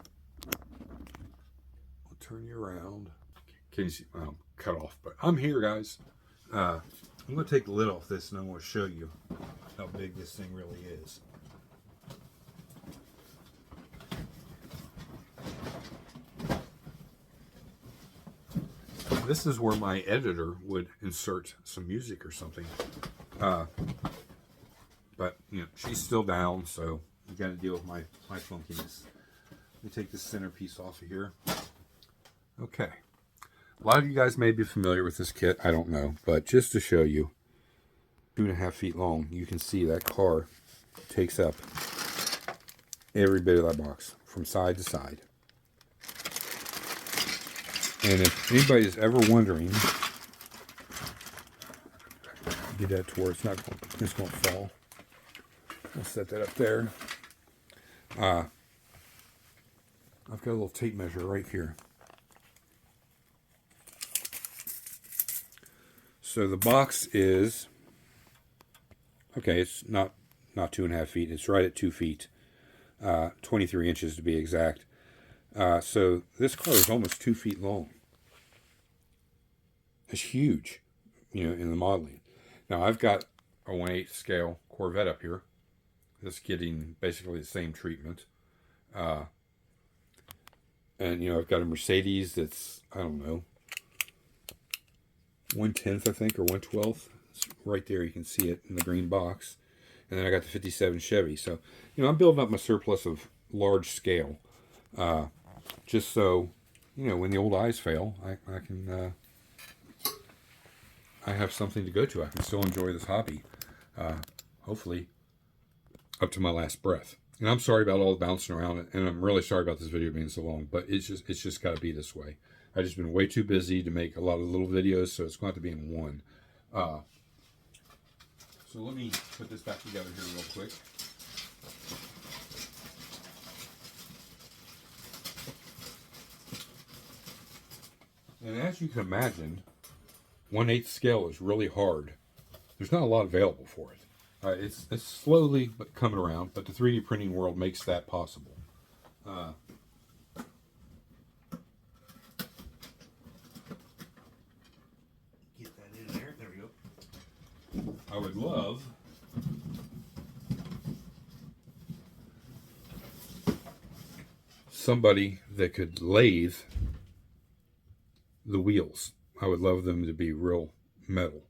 I'll turn you around. Can you see? Well, cut off, but I'm here, guys. I'm going to take the lid off this, and I'm going to show you how big this thing really is. This is where my editor would insert some music or something. But, you know, she's still down, so you got to deal with my funkiness. Let me take this centerpiece off of here. Okay. A lot of you guys may be familiar with this kit. I don't know. But just to show you, 2.5 feet long, you can see that car takes up every bit of that box from side to side. And if anybody is ever wondering, get that to where it's not going, it's going to fall. I'll set that up there. I've got a little tape measure right here. So the box is, okay, it's not 2.5 feet. It's right at 2 feet, 23 inches to be exact. So this car is almost 2 feet long. It's huge, you know, in the modeling. Now I've got a 1/8 scale Corvette up here that's getting basically the same treatment. And, you know, I've got a Mercedes that's, I don't know, 1/10, I think, or 1/12. It's right there. You can see it in the green box. And then I got the 57 Chevy. So, you know, I'm building up my surplus of large scale. Just so, you know, when the old eyes fail, I can, I have something to go to. I can still enjoy this hobby. Hopefully, up to my last breath. And I'm sorry about all the bouncing around, and I'm really sorry about this video being so long, but it's just got to be this way. I've just been way too busy to make a lot of little videos, so it's going to have to be in one. So let me put this back together here real quick. And as you can imagine, 1/8 scale is really hard. There's not a lot available for it. It's slowly but coming around, but the 3D printing world makes that possible. Get that in there. There we go. I would love somebody that could lathe the wheels. I would love them to be real metal.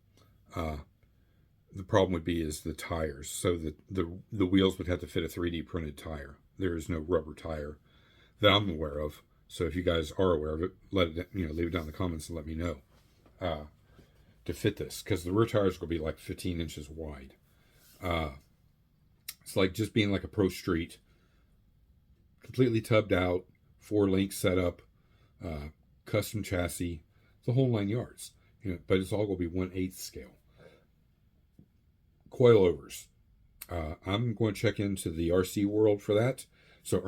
The problem would be is the tires. So the wheels would have to fit a 3D printed tire. There is no rubber tire that I'm aware of. So if you guys are aware of it, leave it down in the comments and let me know to fit this, because the rear tires will be like 15 inches wide. It's like just being like a Pro Street, completely tubbed out, 4-link setup, custom chassis, the whole 9 yards. But it's all going to be 1/8 scale. Coilovers. I'm going to check into the RC world for that. So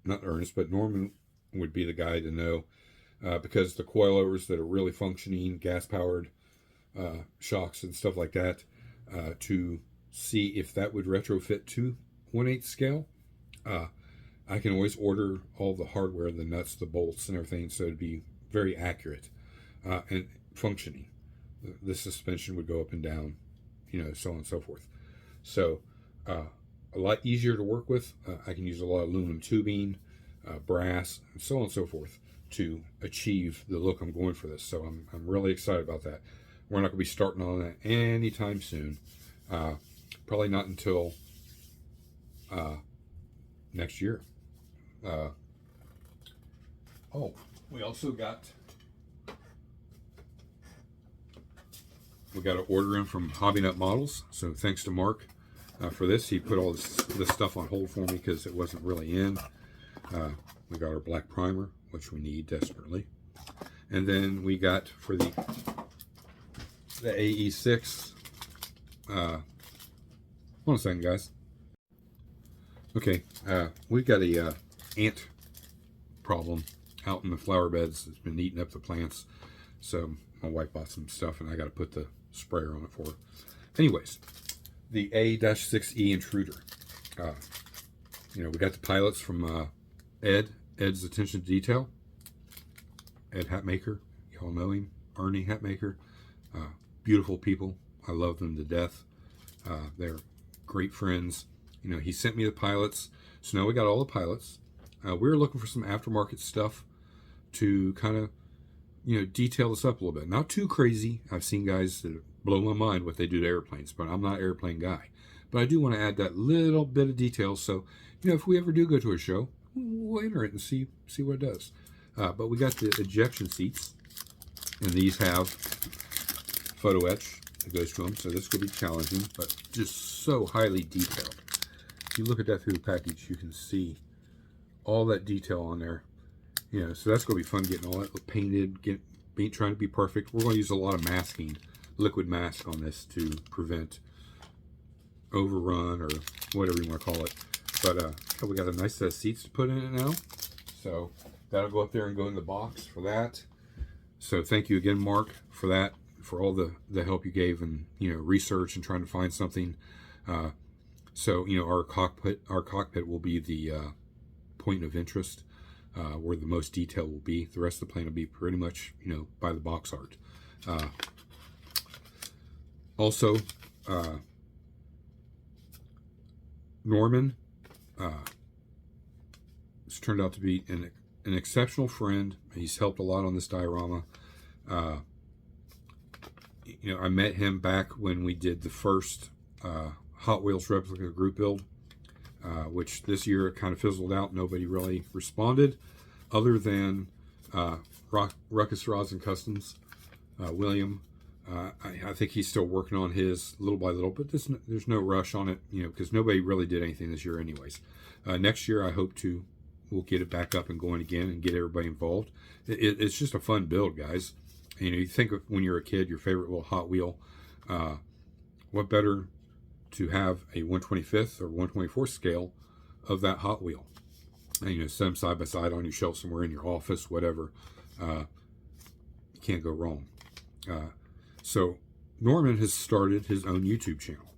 not Ernest, but Norman would be the guy to know, because the coilovers that are really functioning, gas-powered shocks and stuff like that, to see if that would retrofit to 1/8 scale. I can always order all the hardware, the nuts, the bolts, and everything, so it'd be very accurate and functioning. The suspension would go up and down, so on and so forth. So a lot easier to work with. I can use a lot of aluminum tubing, brass, and so on and so forth to achieve the look I'm going for this. So I'm really excited about that. We're not going to be starting on that anytime soon. Probably not until next year. We also got an order in from Hobby Nut Models. So thanks to Mark for this. He put all this stuff on hold for me because it wasn't really in. We got our black primer, which we need desperately. And then we got for the AE6. Hold on a second, guys. Okay, we've got a ant problem out in the flower beds. It's been eating up the plants. So my wife bought some stuff, and I got to put the sprayer on it for her. Anyways, the A-6E intruder. We got the pilots from Ed's Attention to Detail. Ed Hatmaker, y'all know him. Ernie Hatmaker. Beautiful people. I love them to death. They're great friends. He sent me the pilots. So now we got all the pilots. We were looking for some aftermarket stuff to kind of, detail this up a little bit. Not too crazy. I've seen guys that blow my mind what they do to airplanes, but I'm not an airplane guy. But I do want to add that little bit of detail. So, if we ever do go to a show, we'll enter it and see what it does. But we got the ejection seats, and these have photo etch that goes to them. So this could be challenging, but just so highly detailed. If you look at that through the package, you can see all that detail on there. So that's going to be fun getting all that painted, trying to be perfect. We're going to use a lot of masking, liquid mask on this to prevent overrun or whatever you want to call it. But we got a nice set of seats to put in it now. So that'll go up there and go in the box for that. So thank you again, Mark, for that, for all the help you gave and research and trying to find something. So our cockpit will be the point of interest, where the most detail will be. The rest of the plane will be pretty much by the box art. Also, Norman has turned out to be an exceptional friend. He's helped a lot on this diorama. I met him back when we did the first Hot Wheels replica group build, which this year it kind of fizzled out. Nobody really responded, other than Ruckus Rods and Customs, William. I think he's still working on his little by little, but there's no rush on it, because nobody really did anything this year anyways. Next year, I hope we'll get it back up and going again and get everybody involved. It's just a fun build, guys. You think of when you're a kid, your favorite little Hot Wheel. What better to have a 1/25th or 1/24th scale of that Hot Wheel? And set them side by side on your shelf somewhere in your office, whatever. You can't go wrong. So Norman has started his own YouTube channel.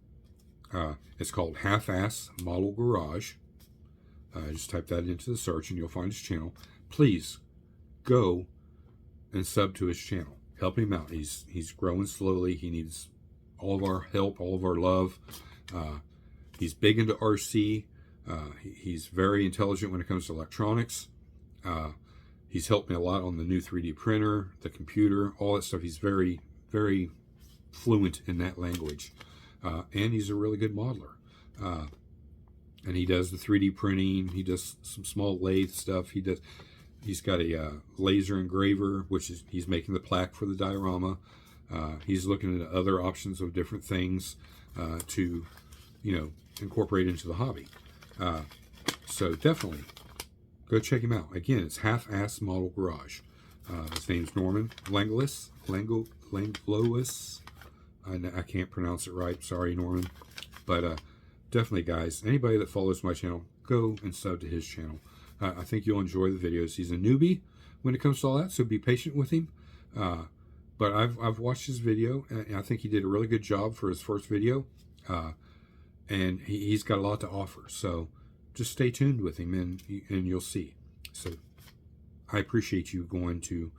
It's called Half-Ass Model Garage. Just type that into the search and you'll find his channel. Please go and sub to his channel. Help him out. He's growing slowly. He needs all of our help, all of our love. He's big into RC. He's very intelligent when it comes to electronics. He's helped me a lot on the new 3D printer, the computer, all that stuff. He's very, very fluent in that language. And he's a really good modeler. And he does the 3D printing. He does some small lathe stuff. He's got a laser engraver, which is he's making the plaque for the diorama. He's looking at other options of different things to, incorporate into the hobby. So definitely Go check him out. Again, it's Half-Ass Model Garage. His name's Norman Langlois. I can't pronounce it right. Sorry, Norman. But definitely, guys, anybody that follows my channel, go and sub to his channel. I think you'll enjoy the videos. He's a newbie when it comes to all that, so be patient with him. But I've watched his video, and I think he did a really good job for his first video. And he's got a lot to offer. So just stay tuned with him, and you'll see. So I appreciate you going to,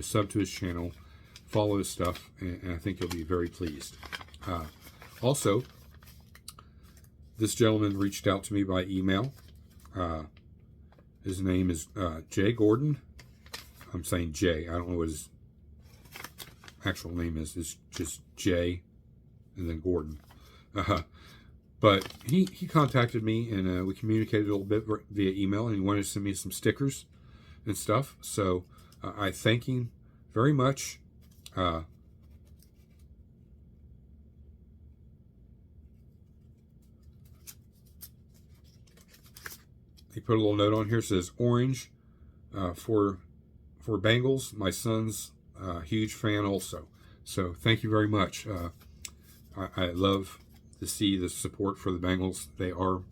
sub to his channel, follow his stuff, and I think you'll be very pleased. Also, this gentleman reached out to me by email. His name is Jay Gordon. I'm saying Jay. I don't know what his actual name is. It's just Jay and then Gordon. But he contacted me, and we communicated a little bit via email, and he wanted to send me some stickers and stuff. So I thank him very much. He put a little note on here, says orange for Bengals. My son's a huge fan also. So thank you very much. I love to see the support for the Bengals. They are,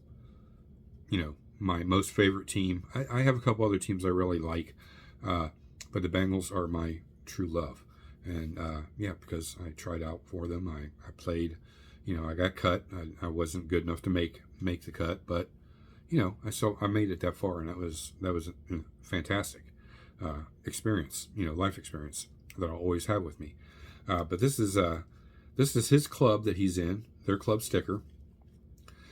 my most favorite team. I have a couple other teams I really like, but the Bengals are my true love. And yeah, because I tried out for them. I played, I got cut. I wasn't good enough to make the cut, but I made it that far, and that was a fantastic experience, life experience that I'll always have with me. But this is his club that he's in, their club sticker.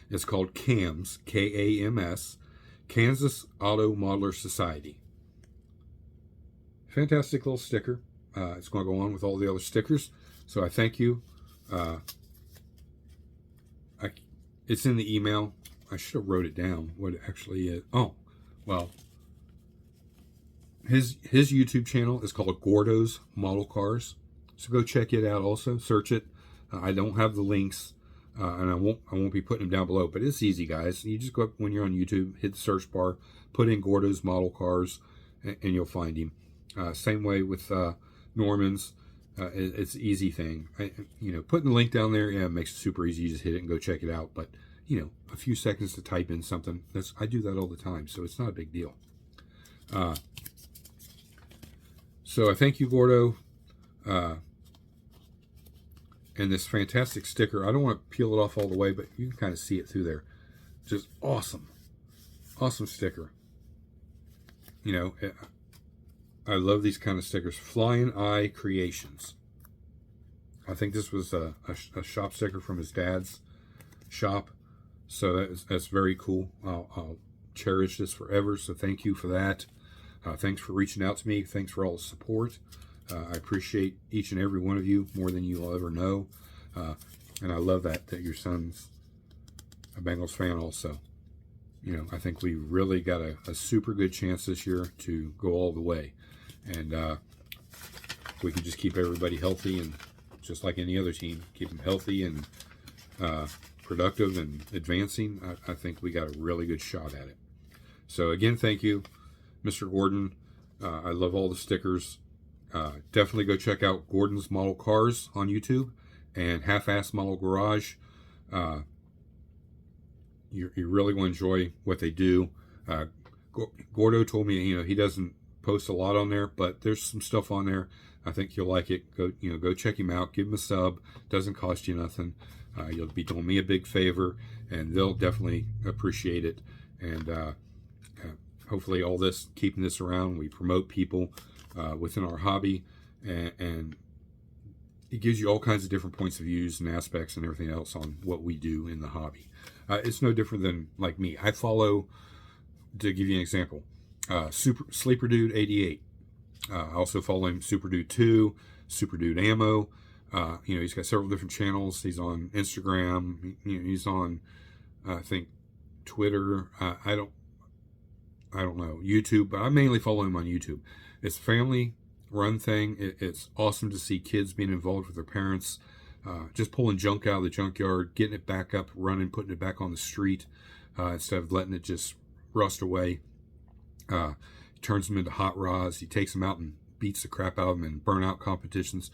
It's called CAMS, K-A-M-S, Kansas Auto Modeler Society. Fantastic little sticker. It's going to go on with all the other stickers. So I thank you. It's in the email. I should have wrote it down, what it actually is. Oh, well, his YouTube channel is called Gordo's Model Cars. So go check it out also. Search it. I don't have the links, and I won't be putting them down below, but it's easy, guys. You just go up when you're on YouTube, hit the search bar, put in Gordo's Model Cars, and you'll find him. Same way with Norman's. It's an easy thing. Putting the link down there, yeah, it makes it super easy. You just hit it and go check it out. But a few seconds to type in something. I do that all the time, so it's not a big deal. So I thank you, Gordo. And this fantastic sticker. I don't want to peel it off all the way, but you can kind of see it through there. Just awesome. Awesome sticker. I love these kind of stickers. Flying Eye Creations. I think this was a shop sticker from his dad's shop. So that's very cool. I'll cherish this forever. So thank you for that. Thanks for reaching out to me. Thanks for all the support. I appreciate each and every one of you more than you'll ever know. And I love that your son's a Bengals fan also. I think we really got a super good chance this year to go all the way. And we can just keep everybody healthy, and just like any other team, keep them healthy and productive and advancing. I think we got a really good shot at it. So again, thank you, Mr. Gordon. I love all the stickers. Definitely go check out Gordon's Model Cars on YouTube and Half-Ass Model Garage. You really will enjoy what they do. Gordo told me, he doesn't post a lot on there, but there's some stuff on there. I think you'll like it. Go check him out. Give him a sub. Doesn't cost you nothing. You'll be doing me a big favor, and they'll definitely appreciate it. And hopefully all this, keeping this around, we promote people within our hobby, and it gives you all kinds of different points of views and aspects and everything else on what we do in the hobby. It's no different than like me. I follow, to give you an example, Sleeper Dude 88. I also follow him, Super Dude 2, Super Dude Ammo. He's got several different channels. He's on Instagram. He's on, I think, Twitter. I don't know, YouTube, but I mainly follow him on YouTube. It's a family-run thing. It's awesome to see kids being involved with their parents, just pulling junk out of the junkyard, getting it back up, running, putting it back on the street, instead of letting it just rust away. He turns them into hot rods. He takes them out and beats the crap out of them in burnout competitions.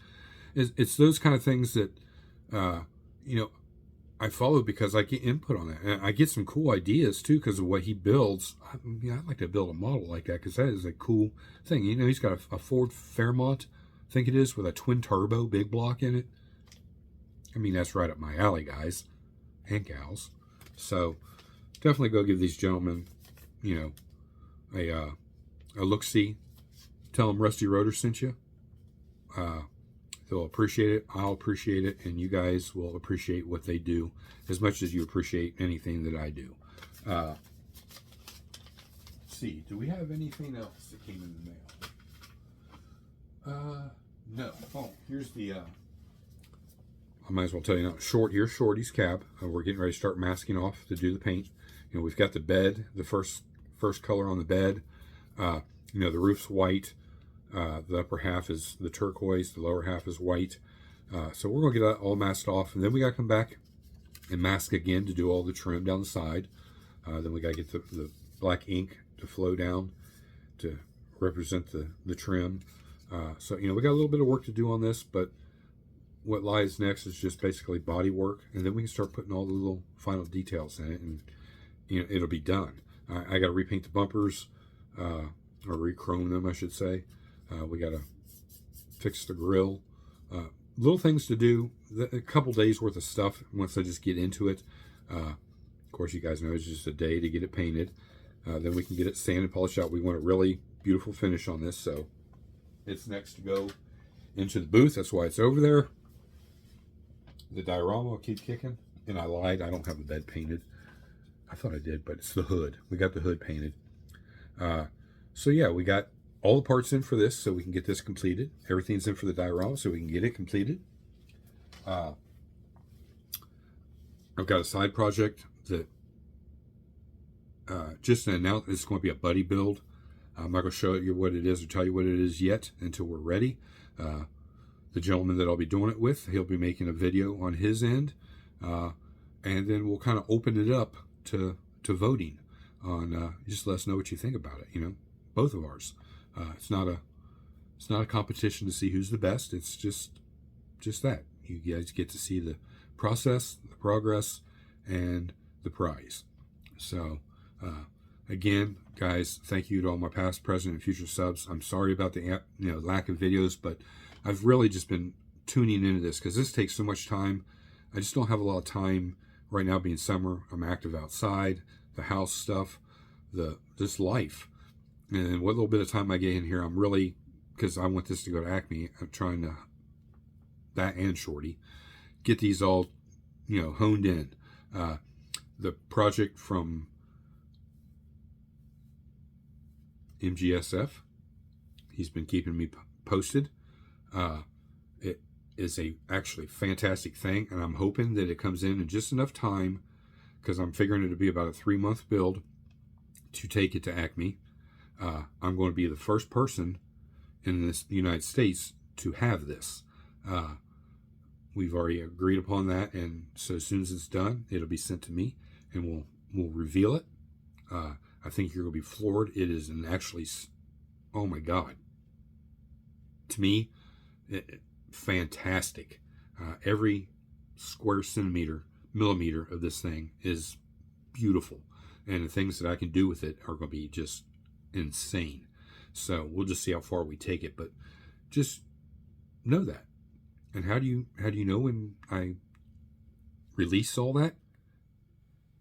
It's those kind of things that, you know, I follow because I get input on that. And I get some cool ideas, too, because of what he builds. I'd like to build a model like that because that is a cool thing. You know, he's got a Ford Fairmont, I think it is, with a twin turbo big block in it. I mean, that's right up my alley, guys and gals. So definitely go give these gentlemen, you know, a look-see. Tell them Rusty Rotor sent you. They'll appreciate it. I'll appreciate it. And you guys will appreciate what they do as much as you appreciate anything that I do. Let's see. Do we have anything else that came in the mail? No. Oh, here's the... I might as well tell you now. Here's Shorty's cab. We're getting ready to start masking off to do the paint. You know, we've got the bed, the first color on the bed. You know, the roof's white. The upper half is the turquoise. The lower half is white. So we're going to get that all masked off. And then we got to come back and mask again to do all the trim down the side. Then we got to get the black ink to flow down to represent the trim. So, you know, we got a little bit of work to do on this, but what lies next is just basically body work. And then we can start putting all the little final details in it. And, you know, it'll be done. I got to repaint the bumpers, or re-chrome them, I should say. We got to fix the grill. Little things to do. A couple days worth of stuff once I just get into it. Of course, you guys know it's just a day to get it painted. Then we can get it sanded, polished out. We want a really beautiful finish on this, so it's next to go into the booth. That's why it's over there. The diorama will keep kicking. And I lied. I don't have the bed painted. I thought I did, but it's the hood. We got the hood painted. So yeah, we got all the parts in for this so we can get this completed. Everything's in for the diorama so we can get it completed. I've got a side project that just an announcement. It's going to be a buddy build. I'm not going to show you what it is or tell you what it is yet until we're ready. The gentleman that I'll be doing it with, he'll be making a video on his end. And then we'll kind of open it up to voting on, just let us know what you think about it, you know, both of ours. It's not a competition to see who's the best. It's just that. You guys get to see the process, the progress, and the prize. So, again, guys, thank you to all my past, present, and future subs. I'm sorry about the lack of videos, but I've really just been tuning into this because this takes so much time. I just don't have a lot of time right now. Being summer, I'm active outside, the house stuff, this life. And what little bit of time I get in here, I'm really, because I want this to go to Acme, I'm trying to, that and Shorty, get these all, honed in. The project from MGSF, he's been keeping me posted. It is actually fantastic thing, and I'm hoping that it comes in just enough time, because I'm figuring it to be about a 3-month build to take it to Acme. I'm going to be the first person in the United States to have this. We've already agreed upon that, and so as soon as it's done, it'll be sent to me, and we'll reveal it. I think you're going to be floored. It is oh my God. To me, fantastic. Every square millimeter of this thing is beautiful, and the things that I can do with it are going to be just insane. So we'll just see how far we take it, but just know that. And how do you know when I release all that?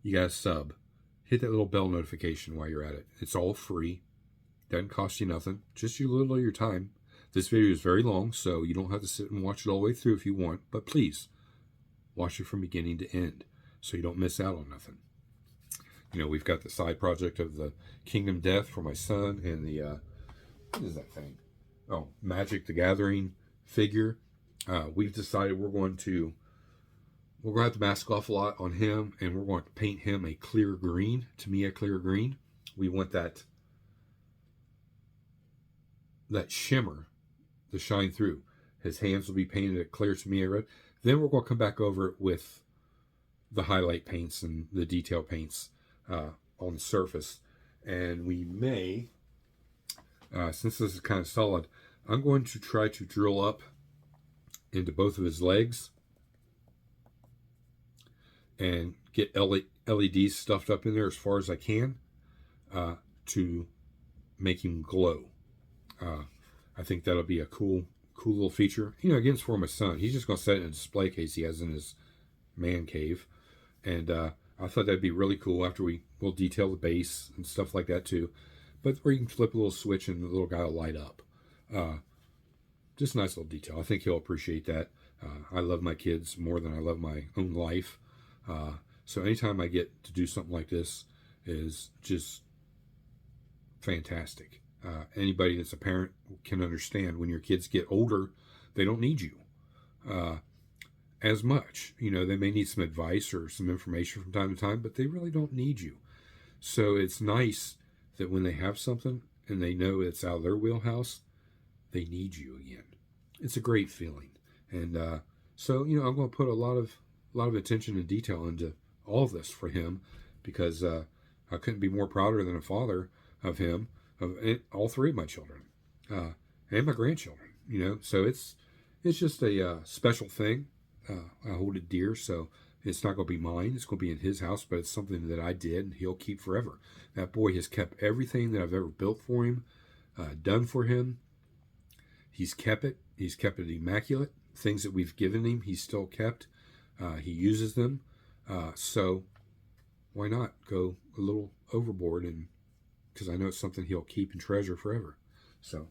You got to sub. Hit that little bell notification while you're at it. It's all free. Doesn't cost you nothing. Just a little of your time. This video is very long, so you don't have to sit and watch it all the way through if you want. But please, watch it from beginning to end so you don't miss out on nothing. We've got the side project of the Kingdom Death for my son and the, what is that thing? Oh, Magic the Gathering figure. We've decided we're going to have to mask off a lot on him, and we're going to paint him a clear green. To me, a clear green. We want that shimmer to shine through. His hands will be painted a clear to me red. Then we're going to come back over it with the highlight paints and the detail paints on the surface. And we may Since this is kind of solid, I'm going to try to drill up into both of his legs and get LEDs stuffed up in there as far as I can to make him glow. I think that'll be a cool little feature. Again, it's for my son. He's just going to set it in a display case he has in his man cave. And I thought that'd be really cool after we'll detail the base and stuff like that too. But where you can flip a little switch and the little guy will light up. Just a nice little detail. I think he'll appreciate that. I love my kids more than I love my own life. So anytime I get to do something like this is just fantastic. Anybody that's a parent can understand when your kids get older, they don't need you as much. They may need some advice or some information from time to time, but they really don't need you. So it's nice that when they have something and they know it's out of their wheelhouse, they need you again. It's a great feeling. And so I'm going to put a lot of attention and detail into all of this for him, because I couldn't be more prouder than a father of him, of all three of my children, and my grandchildren. So it's just a special thing. I hold it dear, so it's not going to be mine. It's going to be in his house, but it's something that I did, and he'll keep forever. That boy has kept everything that I've ever built for him, done for him. He's kept it. He's kept it immaculate. Things that we've given him, he's still kept. He uses them. So why not go a little overboard, and because I know it's something he'll keep and treasure forever. So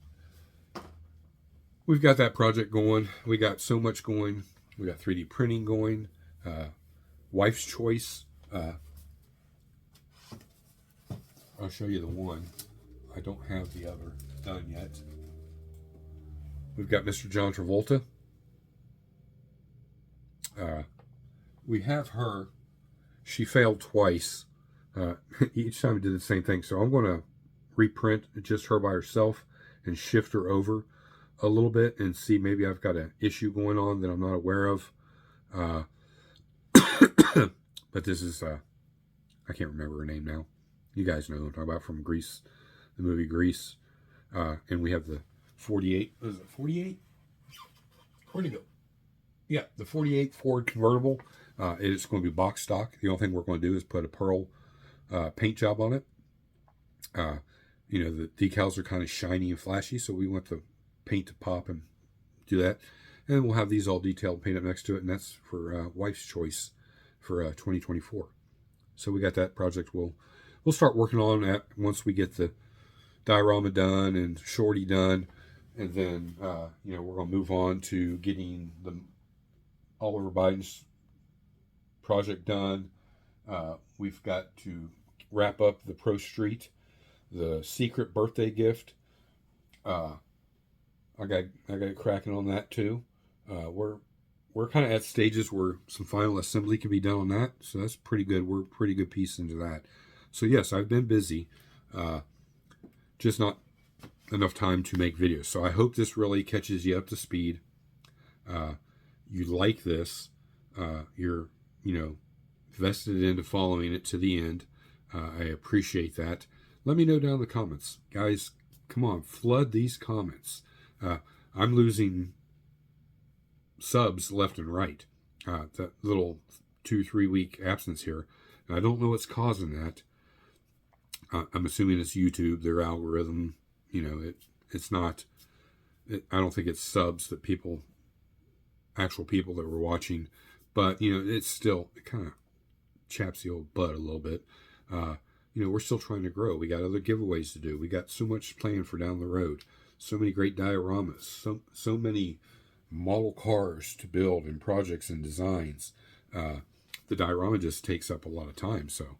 we've got that project going. We got so much going. We got 3D printing going. Wife's choice. I'll show you the one. I don't have the other done yet. We've got Mr. John Travolta. We have her. She failed twice. Each time we did the same thing. So I'm going to reprint just her by herself and shift her over a little bit and see maybe I've got an issue going on that I'm not aware of. But this is, I can't remember her name now. You guys know what I'm talking about from Grease, the movie Grease. And we have the 48. What is it, 48? Where'd it go? Yeah, the 48 Ford convertible. It's going to be box stock. The only thing we're going to do is put a pearl paint job on it. The decals are kind of shiny and flashy, so we want the paint to pop and do that. And then we'll have these all detailed, paint up next to it, and that's for wife's choice for 2024. So we got that project. We'll start working on that once we get the diorama done and Shorty done, and then we're going to move on to getting the Oliver Biden's project done. We've got to wrap up the Pro Street, the secret birthday gift. I got it cracking on that too. We're kind of at stages where some final assembly can be done on that, so that's pretty good. We're a pretty good piece into that. So yes, I've been busy, just not enough time to make videos. So I hope this really catches you up to speed. You like this, you're vested into following it to the end. I appreciate that. Let me know down in the comments, guys. Come on, flood these comments. I'm losing subs left and right. That little 2-3 week absence here, and I don't know what's causing that. I'm assuming it's YouTube, their algorithm. It's not. I don't think it's subs that actual people that were watching, but it's still, it kind of chaps the old butt a little bit. We're still trying to grow. We got other giveaways to do. We got so much planned for down the road. So many great dioramas. So many model cars to build and projects and designs. The diorama just takes up a lot of time. So,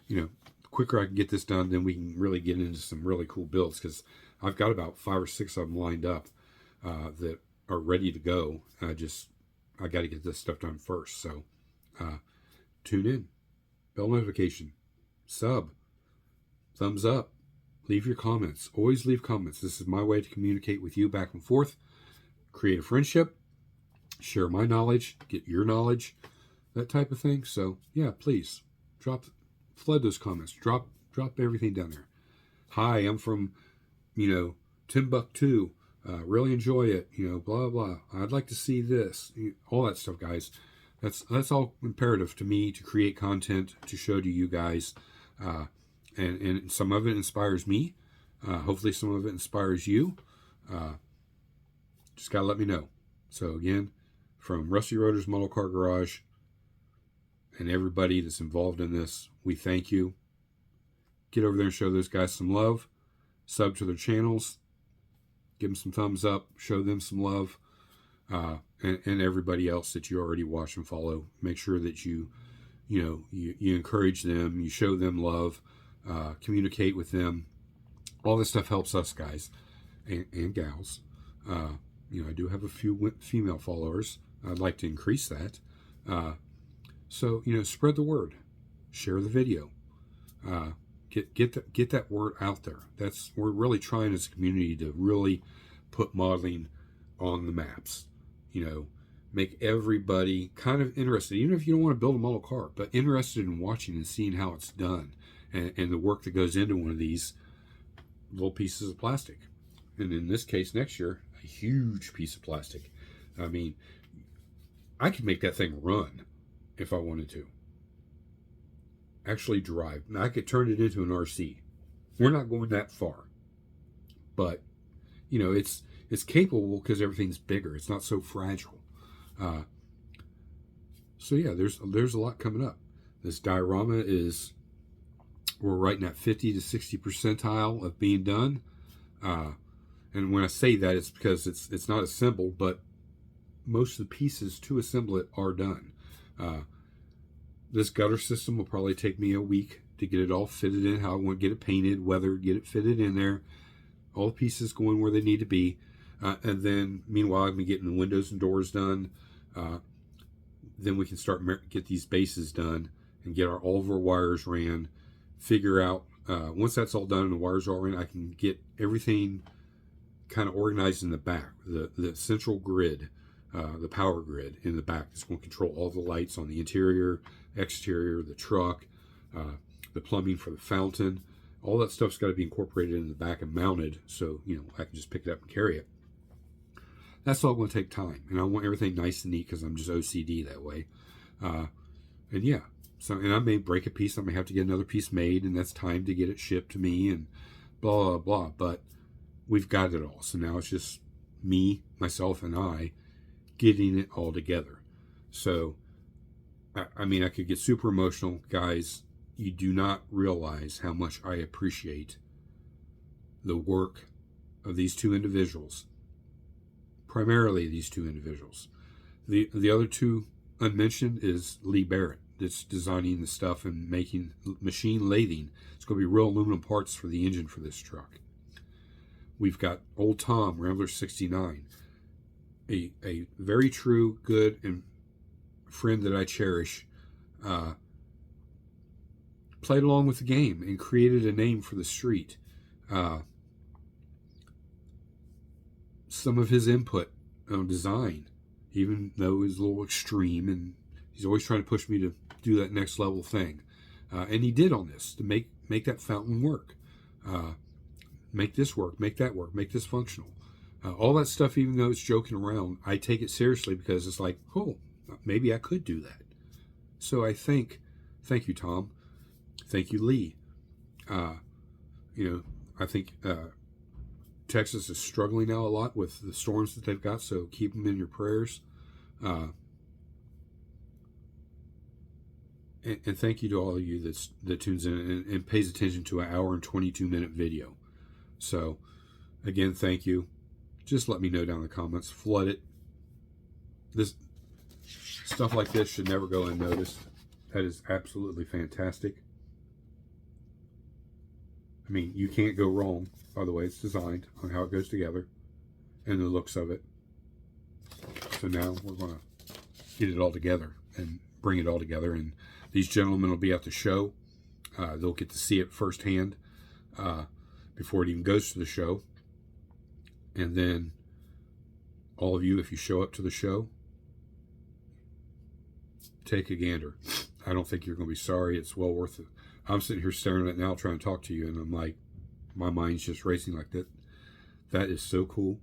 the quicker I can get this done, then we can really get into some really cool builds, because I've got about 5 or 6 of them lined up that are ready to go. I got to get this stuff done first. So tune in, bell notification, sub, thumbs up, leave your comments. Always leave comments. This is my way to communicate with you back and forth, create a friendship, share my knowledge, get your knowledge, that type of thing. So yeah, please flood those comments. Drop everything down there. Hi, I'm from Timbuktu, really enjoy it, blah blah. I'd like to see this, all that stuff, guys. That's all imperative to me to create content to show to you guys, and some of it inspires me. Hopefully, some of it inspires you. Just gotta let me know. So again, from Rusty Rotor's Model Car Garage and everybody that's involved in this, we thank you. Get over there and show those guys some love. Sub to their channels. Give them some thumbs up. Show them some love. And everybody else that you already watch and follow. Make sure that you encourage them. You show them love. Communicate with them. All this stuff helps us, guys and gals. I do have a few female followers. I'd like to increase that. So spread the word. Share the video. Get that word out there. We're really trying as a community to really put modeling on the maps. Make everybody kind of interested, even if you don't want to build a model car, but interested in watching and seeing how it's done and the work that goes into one of these little pieces of plastic. And in this case, next year, a huge piece of plastic. I mean, I could make that thing run if I wanted to. Actually drive. Now, I could turn it into an RC. We're not going that far. But, it's capable because everything's bigger. It's not so fragile. So yeah, there's a lot coming up. This diorama we're right in that 50 to 60 percentile of being done. And when I say that, it's because it's not assembled, but most of the pieces to assemble it are done. This gutter system will probably take me a week to get it all fitted in how I want to get it painted, weathered, get it fitted in there. All the pieces going where they need to be. And then, meanwhile, I've been getting the windows and doors done. Then we can start get these bases done and get all of our wires ran. Figure out, once that's all done and the wires are all ran, I can get everything kind of organized in the back. The central grid, the power grid in the back is going to control all the lights on the interior, exterior, the truck, the plumbing for the fountain. All that stuff's got to be incorporated in the back and mounted so, I can just pick it up and carry it. That's all going to take time. And I want everything nice and neat because I'm just OCD that way. And yeah. And I may break a piece. I may have to get another piece made. And that's time to get it shipped to me and blah, blah, blah. But we've got it all. So now it's just me, myself, and I getting it all together. So, I could get super emotional. Guys, you do not realize how much I appreciate the work of these two individuals. Primarily these two individuals. The other two unmentioned is Lee Barrett, that's designing the stuff and making machine lathing. It's going to be real aluminum parts for the engine for this truck. We've got old Tom, Rambler 69, a very true, good, and friend that I cherish, played along with the game and created a name for the street. Some of his input on design, even though it's a little extreme, and he's always trying to push me to do that next level thing. And he did on this to make that fountain work. Make this work, make that work, make this functional. All that stuff, even though it's joking around, I take it seriously because it's like, oh, maybe I could do that. So I thank you, Tom. Thank you, Lee. I think Texas is struggling now a lot with the storms that they've got, so keep them in your prayers. And thank you to all of you that tunes in and pays attention to an hour and 22-minute video. So, again, thank you. Just let me know down in the comments. Flood it. This stuff like this should never go unnoticed. That is absolutely fantastic. You can't go wrong by the way it's designed, on how it goes together, and the looks of it. So now we're going to get it all together and bring it all together. And these gentlemen will be at the show. They'll get to see it firsthand before it even goes to the show. And then all of you, if you show up to the show, take a gander. I don't think you're going to be sorry. It's well worth it. I'm sitting here staring at it now trying to talk to you, and I'm like, my mind's just racing like that. That is so cool.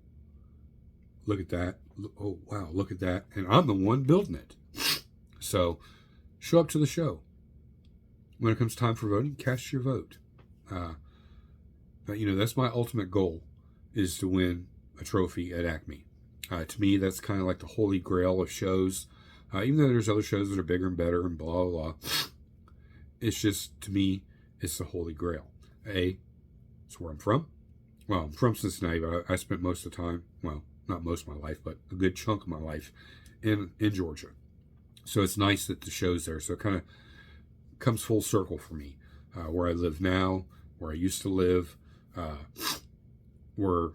Look at that. Oh, wow, look at that. And I'm the one building it. So show up to the show. When it comes time for voting, cast your vote. But, that's my ultimate goal, is to win a trophy at Acme. To me, that's kind of like the holy grail of shows. Even though there's other shows that are bigger and better and blah, blah, blah. It's just, to me, it's the holy grail. It's where I'm from. Well, I'm from Cincinnati, but I spent most of the time, well, not most of my life, but a good chunk of my life in Georgia. So it's nice that the show's there. So it kind of comes full circle for me. Where I live now, where I used to live, where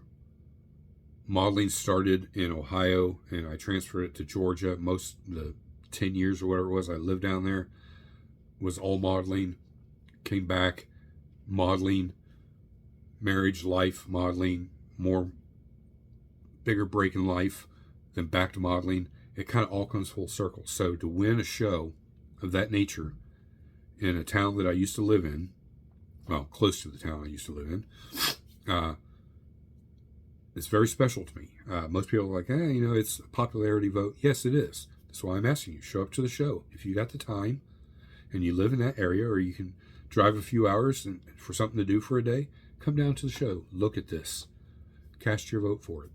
modeling started in Ohio, and I transferred it to Georgia. Most of the 10 years or whatever it was I lived down there was all modeling. Came back, modeling, marriage, life, modeling, more bigger break in life, then back to modeling. It kind of all comes full circle. So to win a show of that nature in a town that I used to live in, well, close to the town I used to live in, it's very special to me. Most people are like, it's a popularity vote. Yes, it is. That's why I'm asking you, show up to the show. If you got the time and you live in that area, or you can drive a few hours and for something to do for a day, come down to the show. Look at this. Cast your vote for it.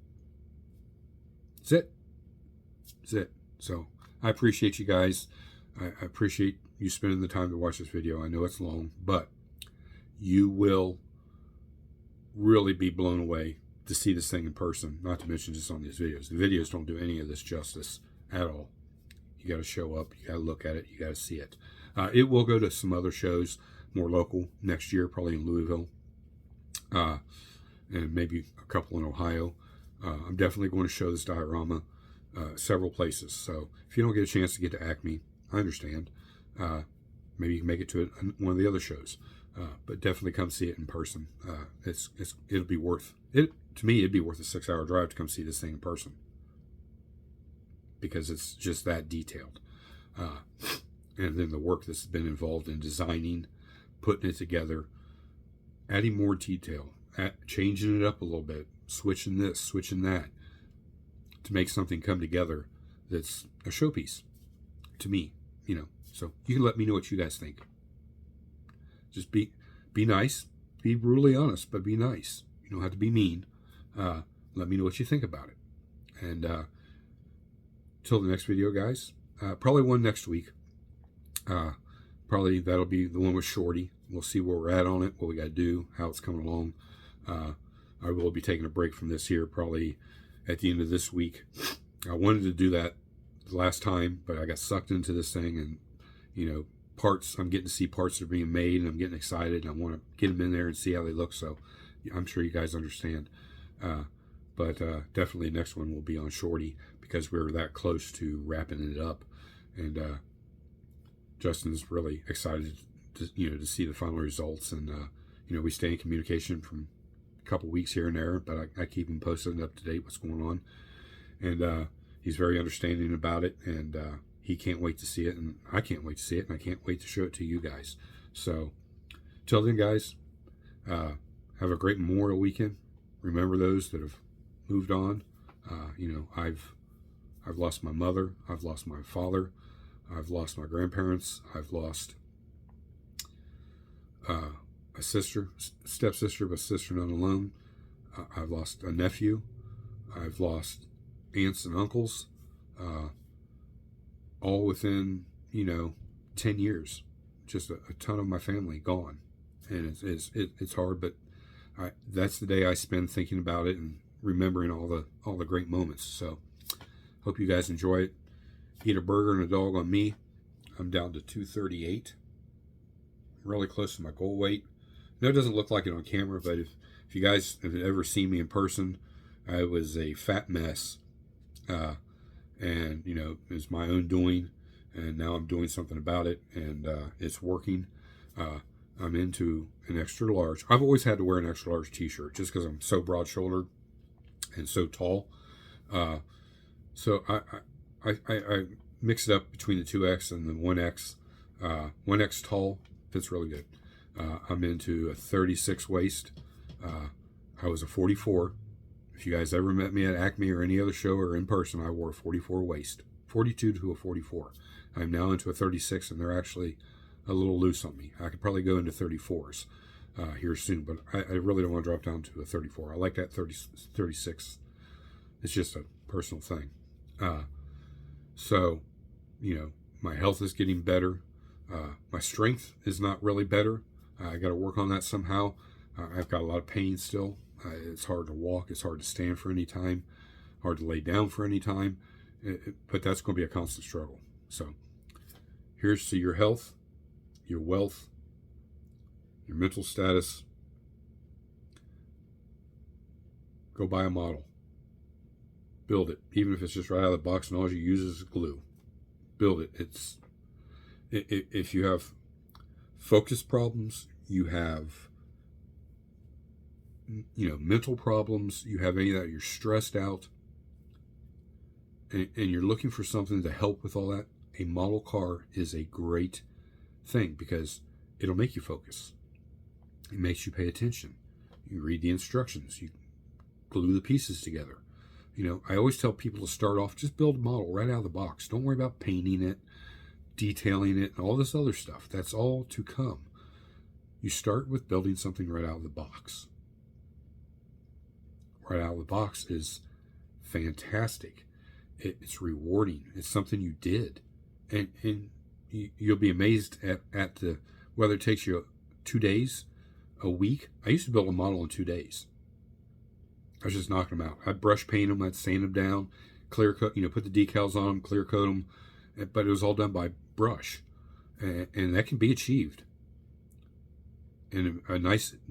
That's it. That's it. So I appreciate you guys. I appreciate you spending the time to watch this video. I know it's long, but you will really be blown away to see this thing in person, not to mention just on these videos. The videos don't do any of this justice at all. You got to show up. You got to look at it. You got to see it. It will go to some other shows, more local, next year, probably in Louisville, and maybe a couple in Ohio. I'm definitely going to show this diorama several places. So if you don't get a chance to get to Acme, I understand. Maybe you can make it to one of the other shows. But definitely come see it in person. It'll be worth it. To me, it'd be worth a 6-hour drive to come see this thing in person, because it's just that detailed. And then the work that's been involved in designing, putting it together, adding more detail, changing it up a little bit, switching this, switching that, to make something come together that's a showpiece to me. So you can let me know what you guys think. Just be nice, be brutally honest, but be nice. You don't have to be mean. Let me know what you think about it. And till the next video, guys, probably one next week. Probably that'll be the one with Shorty. We'll see where we're at on it, what we got to do, how it's coming along. I will be taking a break from this here probably at the end of this week. I wanted to do that the last time, but I got sucked into this thing, and parts, I'm getting to see parts that are being made, and I'm getting excited, and I want to get them in there and see how they look. So I'm sure you guys understand. But definitely next one will be on Shorty, because we're that close to wrapping it up. And Justin's really excited to see the final results. And we stay in communication from a couple weeks here and there, but I keep him posted and up to date what's going on. And he's very understanding about it, and he can't wait to see it, and I can't wait to see it, and I can't wait to show it to you guys. So till then, guys, have a great Memorial weekend. Remember those that have moved on. I've lost my mother. I've lost my father. I've lost my grandparents. I've lost a sister, stepsister, but sister not alone. I've lost a nephew. I've lost aunts and uncles, all within 10 years. Just a ton of my family gone, and it's hard, but that's the day I spend thinking about it and remembering all the great moments. So hope you guys enjoy it. Eat a burger and a dog on me. I'm down to 238. I'm really close to my goal weight. I know it doesn't look like it on camera, but if you guys have ever seen me in person, I was a fat mess. And it was my own doing, and now I'm doing something about it, and it's working. I'm into an extra large. I've always had to wear an extra large t-shirt just because I'm so broad shouldered and so tall. So I mix it up between the 2X and the 1X. 1X tall fits really good. I'm into a 36 waist. I was a 44, If you guys ever met me at Acme or any other show or in person, I wore a 44 waist, 42 to a 44. I'm now into a 36, and they're actually a little loose on me. I could probably go into 34s here soon, but I really don't want to drop down to a 34. I like that 36. It's just a personal thing. So, my health is getting better. My strength is not really better. I got to work on that somehow. I've got a lot of pain still. It's hard to walk. It's hard to stand for any time. Hard to lay down for any time. But that's going to be a constant struggle. So here's to your health, your wealth, your mental status. Go buy a model. Build it. Even if it's just right out of the box and all you use is glue. Build it. If you have focus problems, you have mental problems, you have any of that, you're stressed out, and you're looking for something to help with all that, a model car is a great thing because it'll make you focus. It makes you pay attention. You read the instructions. You glue the pieces together. I always tell people to start off, just build a model right out of the box. Don't worry about painting it, detailing it, and all this other stuff. That's all to come. You start with building something right out of the box. Right out of the box is fantastic. It's rewarding. It's something you did. And you'll be amazed at whether it takes you 2 days, a week. I used to build a model in 2 days. I was just knocking them out. I'd brush paint them. I'd sand them down, clear coat, put the decals on them, clear coat them. But it was all done by brush. And that can be achieved. And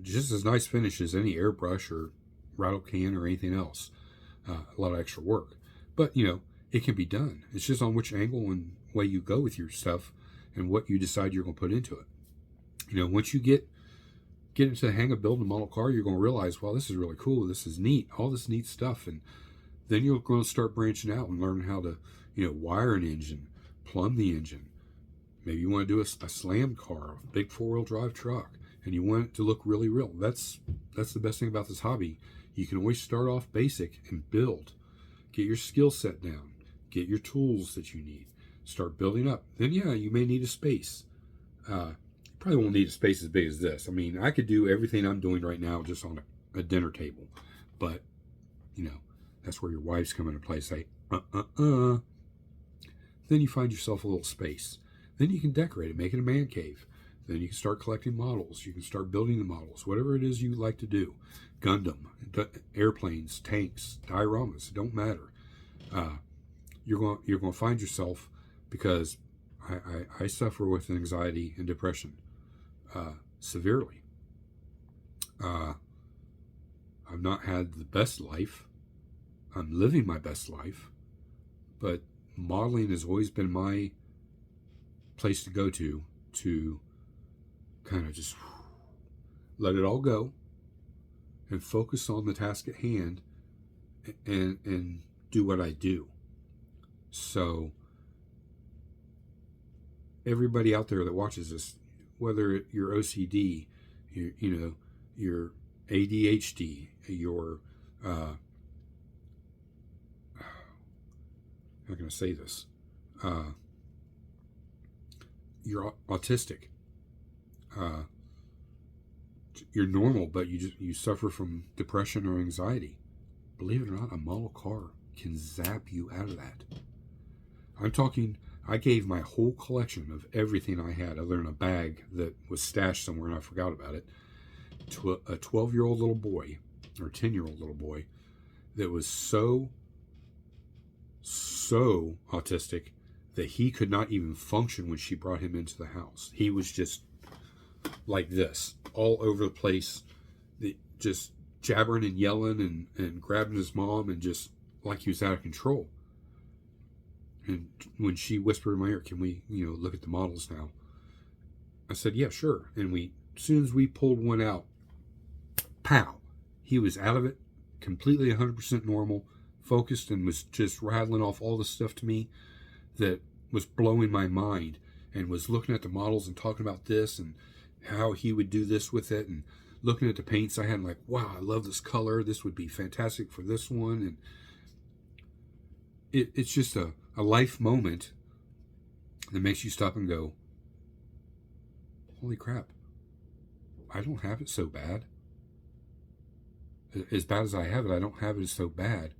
just as nice finish as any airbrush or rattle can or anything else. A lot of extra work. But, it can be done. It's just on which angle and way you go with your stuff and what you decide you're going to put into it. Once you get into the hang of building a model car, you're going to realize, well, this is really cool. This is neat. All this neat stuff. And then you're going to start branching out and learn how to, wire an engine, plumb the engine. Maybe you want to do a slam car, a big 4-wheel drive truck, and you want it to look really real. That's the best thing about this hobby. You can always start off basic and build. Get your skill set down. Get your tools that you need. Start building up. Then, you may need a space. You probably won't need a space as big as this. I mean, I could do everything I'm doing right now just on a dinner table. But, that's where your wives come into play. Say, Then you find yourself a little space. Then you can decorate it, make it a man cave. Then you can start collecting models. You can start building the models, whatever it is you like to do. Gundam, airplanes, tanks, dioramas, it don't matter. You're going to find yourself, because I suffer with anxiety and depression severely. I've not had the best life. I'm living my best life, but modeling has always been my place to go to kind of just let it all go and focus on the task at hand and do what I do. So everybody out there that watches this, whether you're OCD, your ADHD, your how can I say this? You're autistic. You're normal, but you suffer from depression or anxiety. Believe it or not, a model car can zap you out of that. I'm talking, I gave my whole collection of everything I had, other than a bag that was stashed somewhere and I forgot about it, to a 12-year-old little boy, or 10-year-old little boy, that was so autistic that he could not even function when she brought him into the house. He was just like this, all over the place, just jabbering and yelling and grabbing his mom, and just like he was out of control. And when she whispered in my ear, "Can we, look at the models now?" I said, "Yeah, sure." And as soon as we pulled one out, pow, he was out of it, completely 100% normal, focused, and was just rattling off all this stuff to me that was blowing my mind, and was looking at the models and talking about this and how he would do this with it. And looking at the paints I had, like, wow, I love this color. This would be fantastic for this one. And it's just a life moment that makes you stop and go, holy crap, I don't have it so bad. As bad as I have it, I don't have it so bad.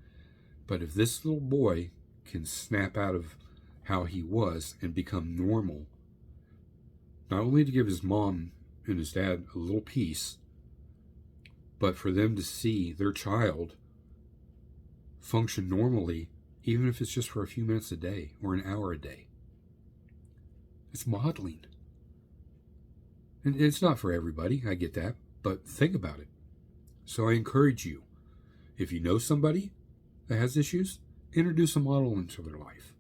But if this little boy can snap out of how he was and become normal, not only to give his mom and his dad a little peace, but for them to see their child function normally, even if it's just for a few minutes a day or an hour a day. It's modeling. And it's not for everybody, I get that, but think about it. So I encourage you, if you know somebody that has issues, introduce a model into their life.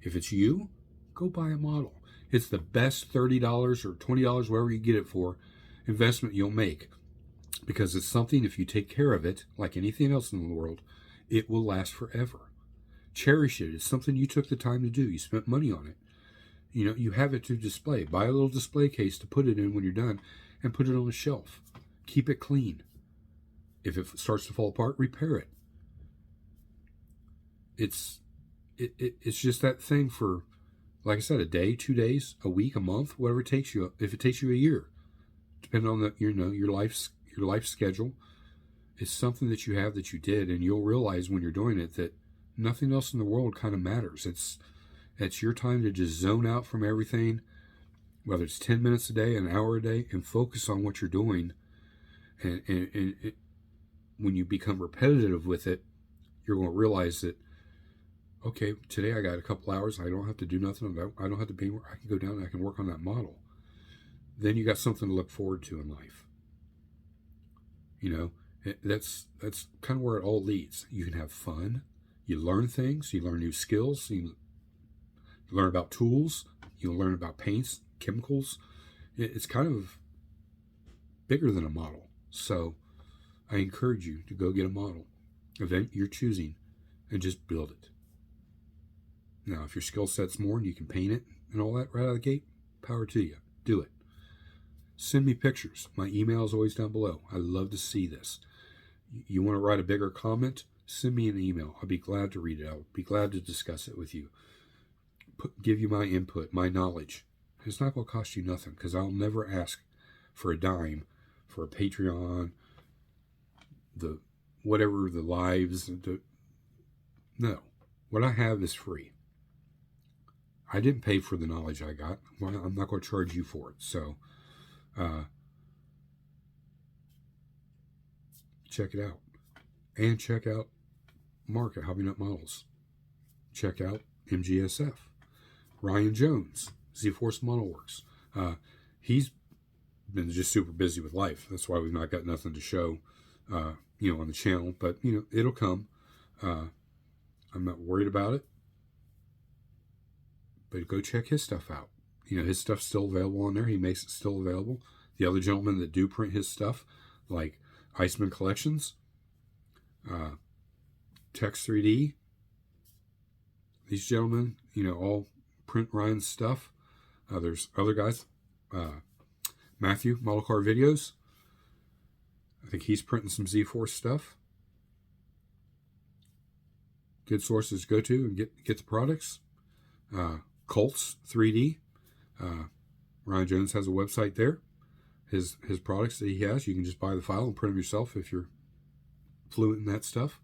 If it's you, go buy a model. It's the best $30 or $20, whatever you get it for, investment you'll make. Because it's something, if you take care of it, like anything else in the world, it will last forever. Cherish it. It's something you took the time to do. You spent money on it. You know, you have it to display. Buy a little display case to put it in when you're done and put it on a shelf. Keep it clean. If it starts to fall apart, repair it. It's just that thing for, like I said, a day, 2 days, a week, a month, whatever it takes you. If it takes you a year, depending on your life schedule, it's something that you have that you did, and you'll realize when you're doing it that nothing else in the world kind of matters. It's your time to just zone out from everything, whether it's 10 minutes a day, an hour a day, and focus on what you're doing. And when you become repetitive with it, you're going to realize that, okay, today I got a couple hours. I don't have to do nothing. I don't have to be. I can go down and I can work on that model. Then you got something to look forward to in life. You know, that's kind of where it all leads. You can have fun. You learn things. You learn new skills. You learn about tools. You learn about paints, chemicals. It's kind of bigger than a model. So I encourage you to go get a model, event you're choosing, and just build it. Now, if your skill set's more and you can paint it and all that right out of the gate, power to you. Do it. Send me pictures. My email is always down below. I love to see this. You want to write a bigger comment? Send me an email. I'll be glad to read it. I'll be glad to discuss it with you. Give you my input, my knowledge. It's not going to cost you nothing, because I'll never ask for a dime for a Patreon, the whatever, the lives. No. What I have is free. I didn't pay for the knowledge I got. I'm not going to charge you for it. So, check it out. And check out Mark at Hobby Nut Models. Check out MGSF. Ryan Jones, Z-Force Model Works. He's been just super busy with life. That's why we've not got nothing to show, on the channel. But, it'll come. I'm not worried about it. But go check his stuff out. His stuff's still available on there. He makes it still available. The other gentlemen that do print his stuff, like Iceman Collections, Tex 3D, these gentlemen, all print Ryan's stuff. There's other guys. Matthew, Model Car Videos. I think he's printing some Z-Force stuff. Good sources to go to and get the products. Colts 3D. Ryan Jones has a website there. His products that he has, you can just buy the file and print them yourself if you're fluent in that stuff.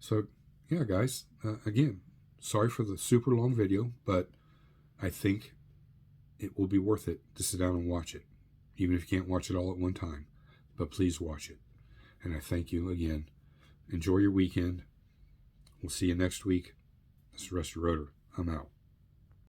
So, yeah, guys. Again, sorry for the super long video, but I think it will be worth it to sit down and watch it, even if you can't watch it all at one time. But please watch it. And I thank you again. Enjoy your weekend. We'll see you next week. This is Rusty Rotor. I'm out.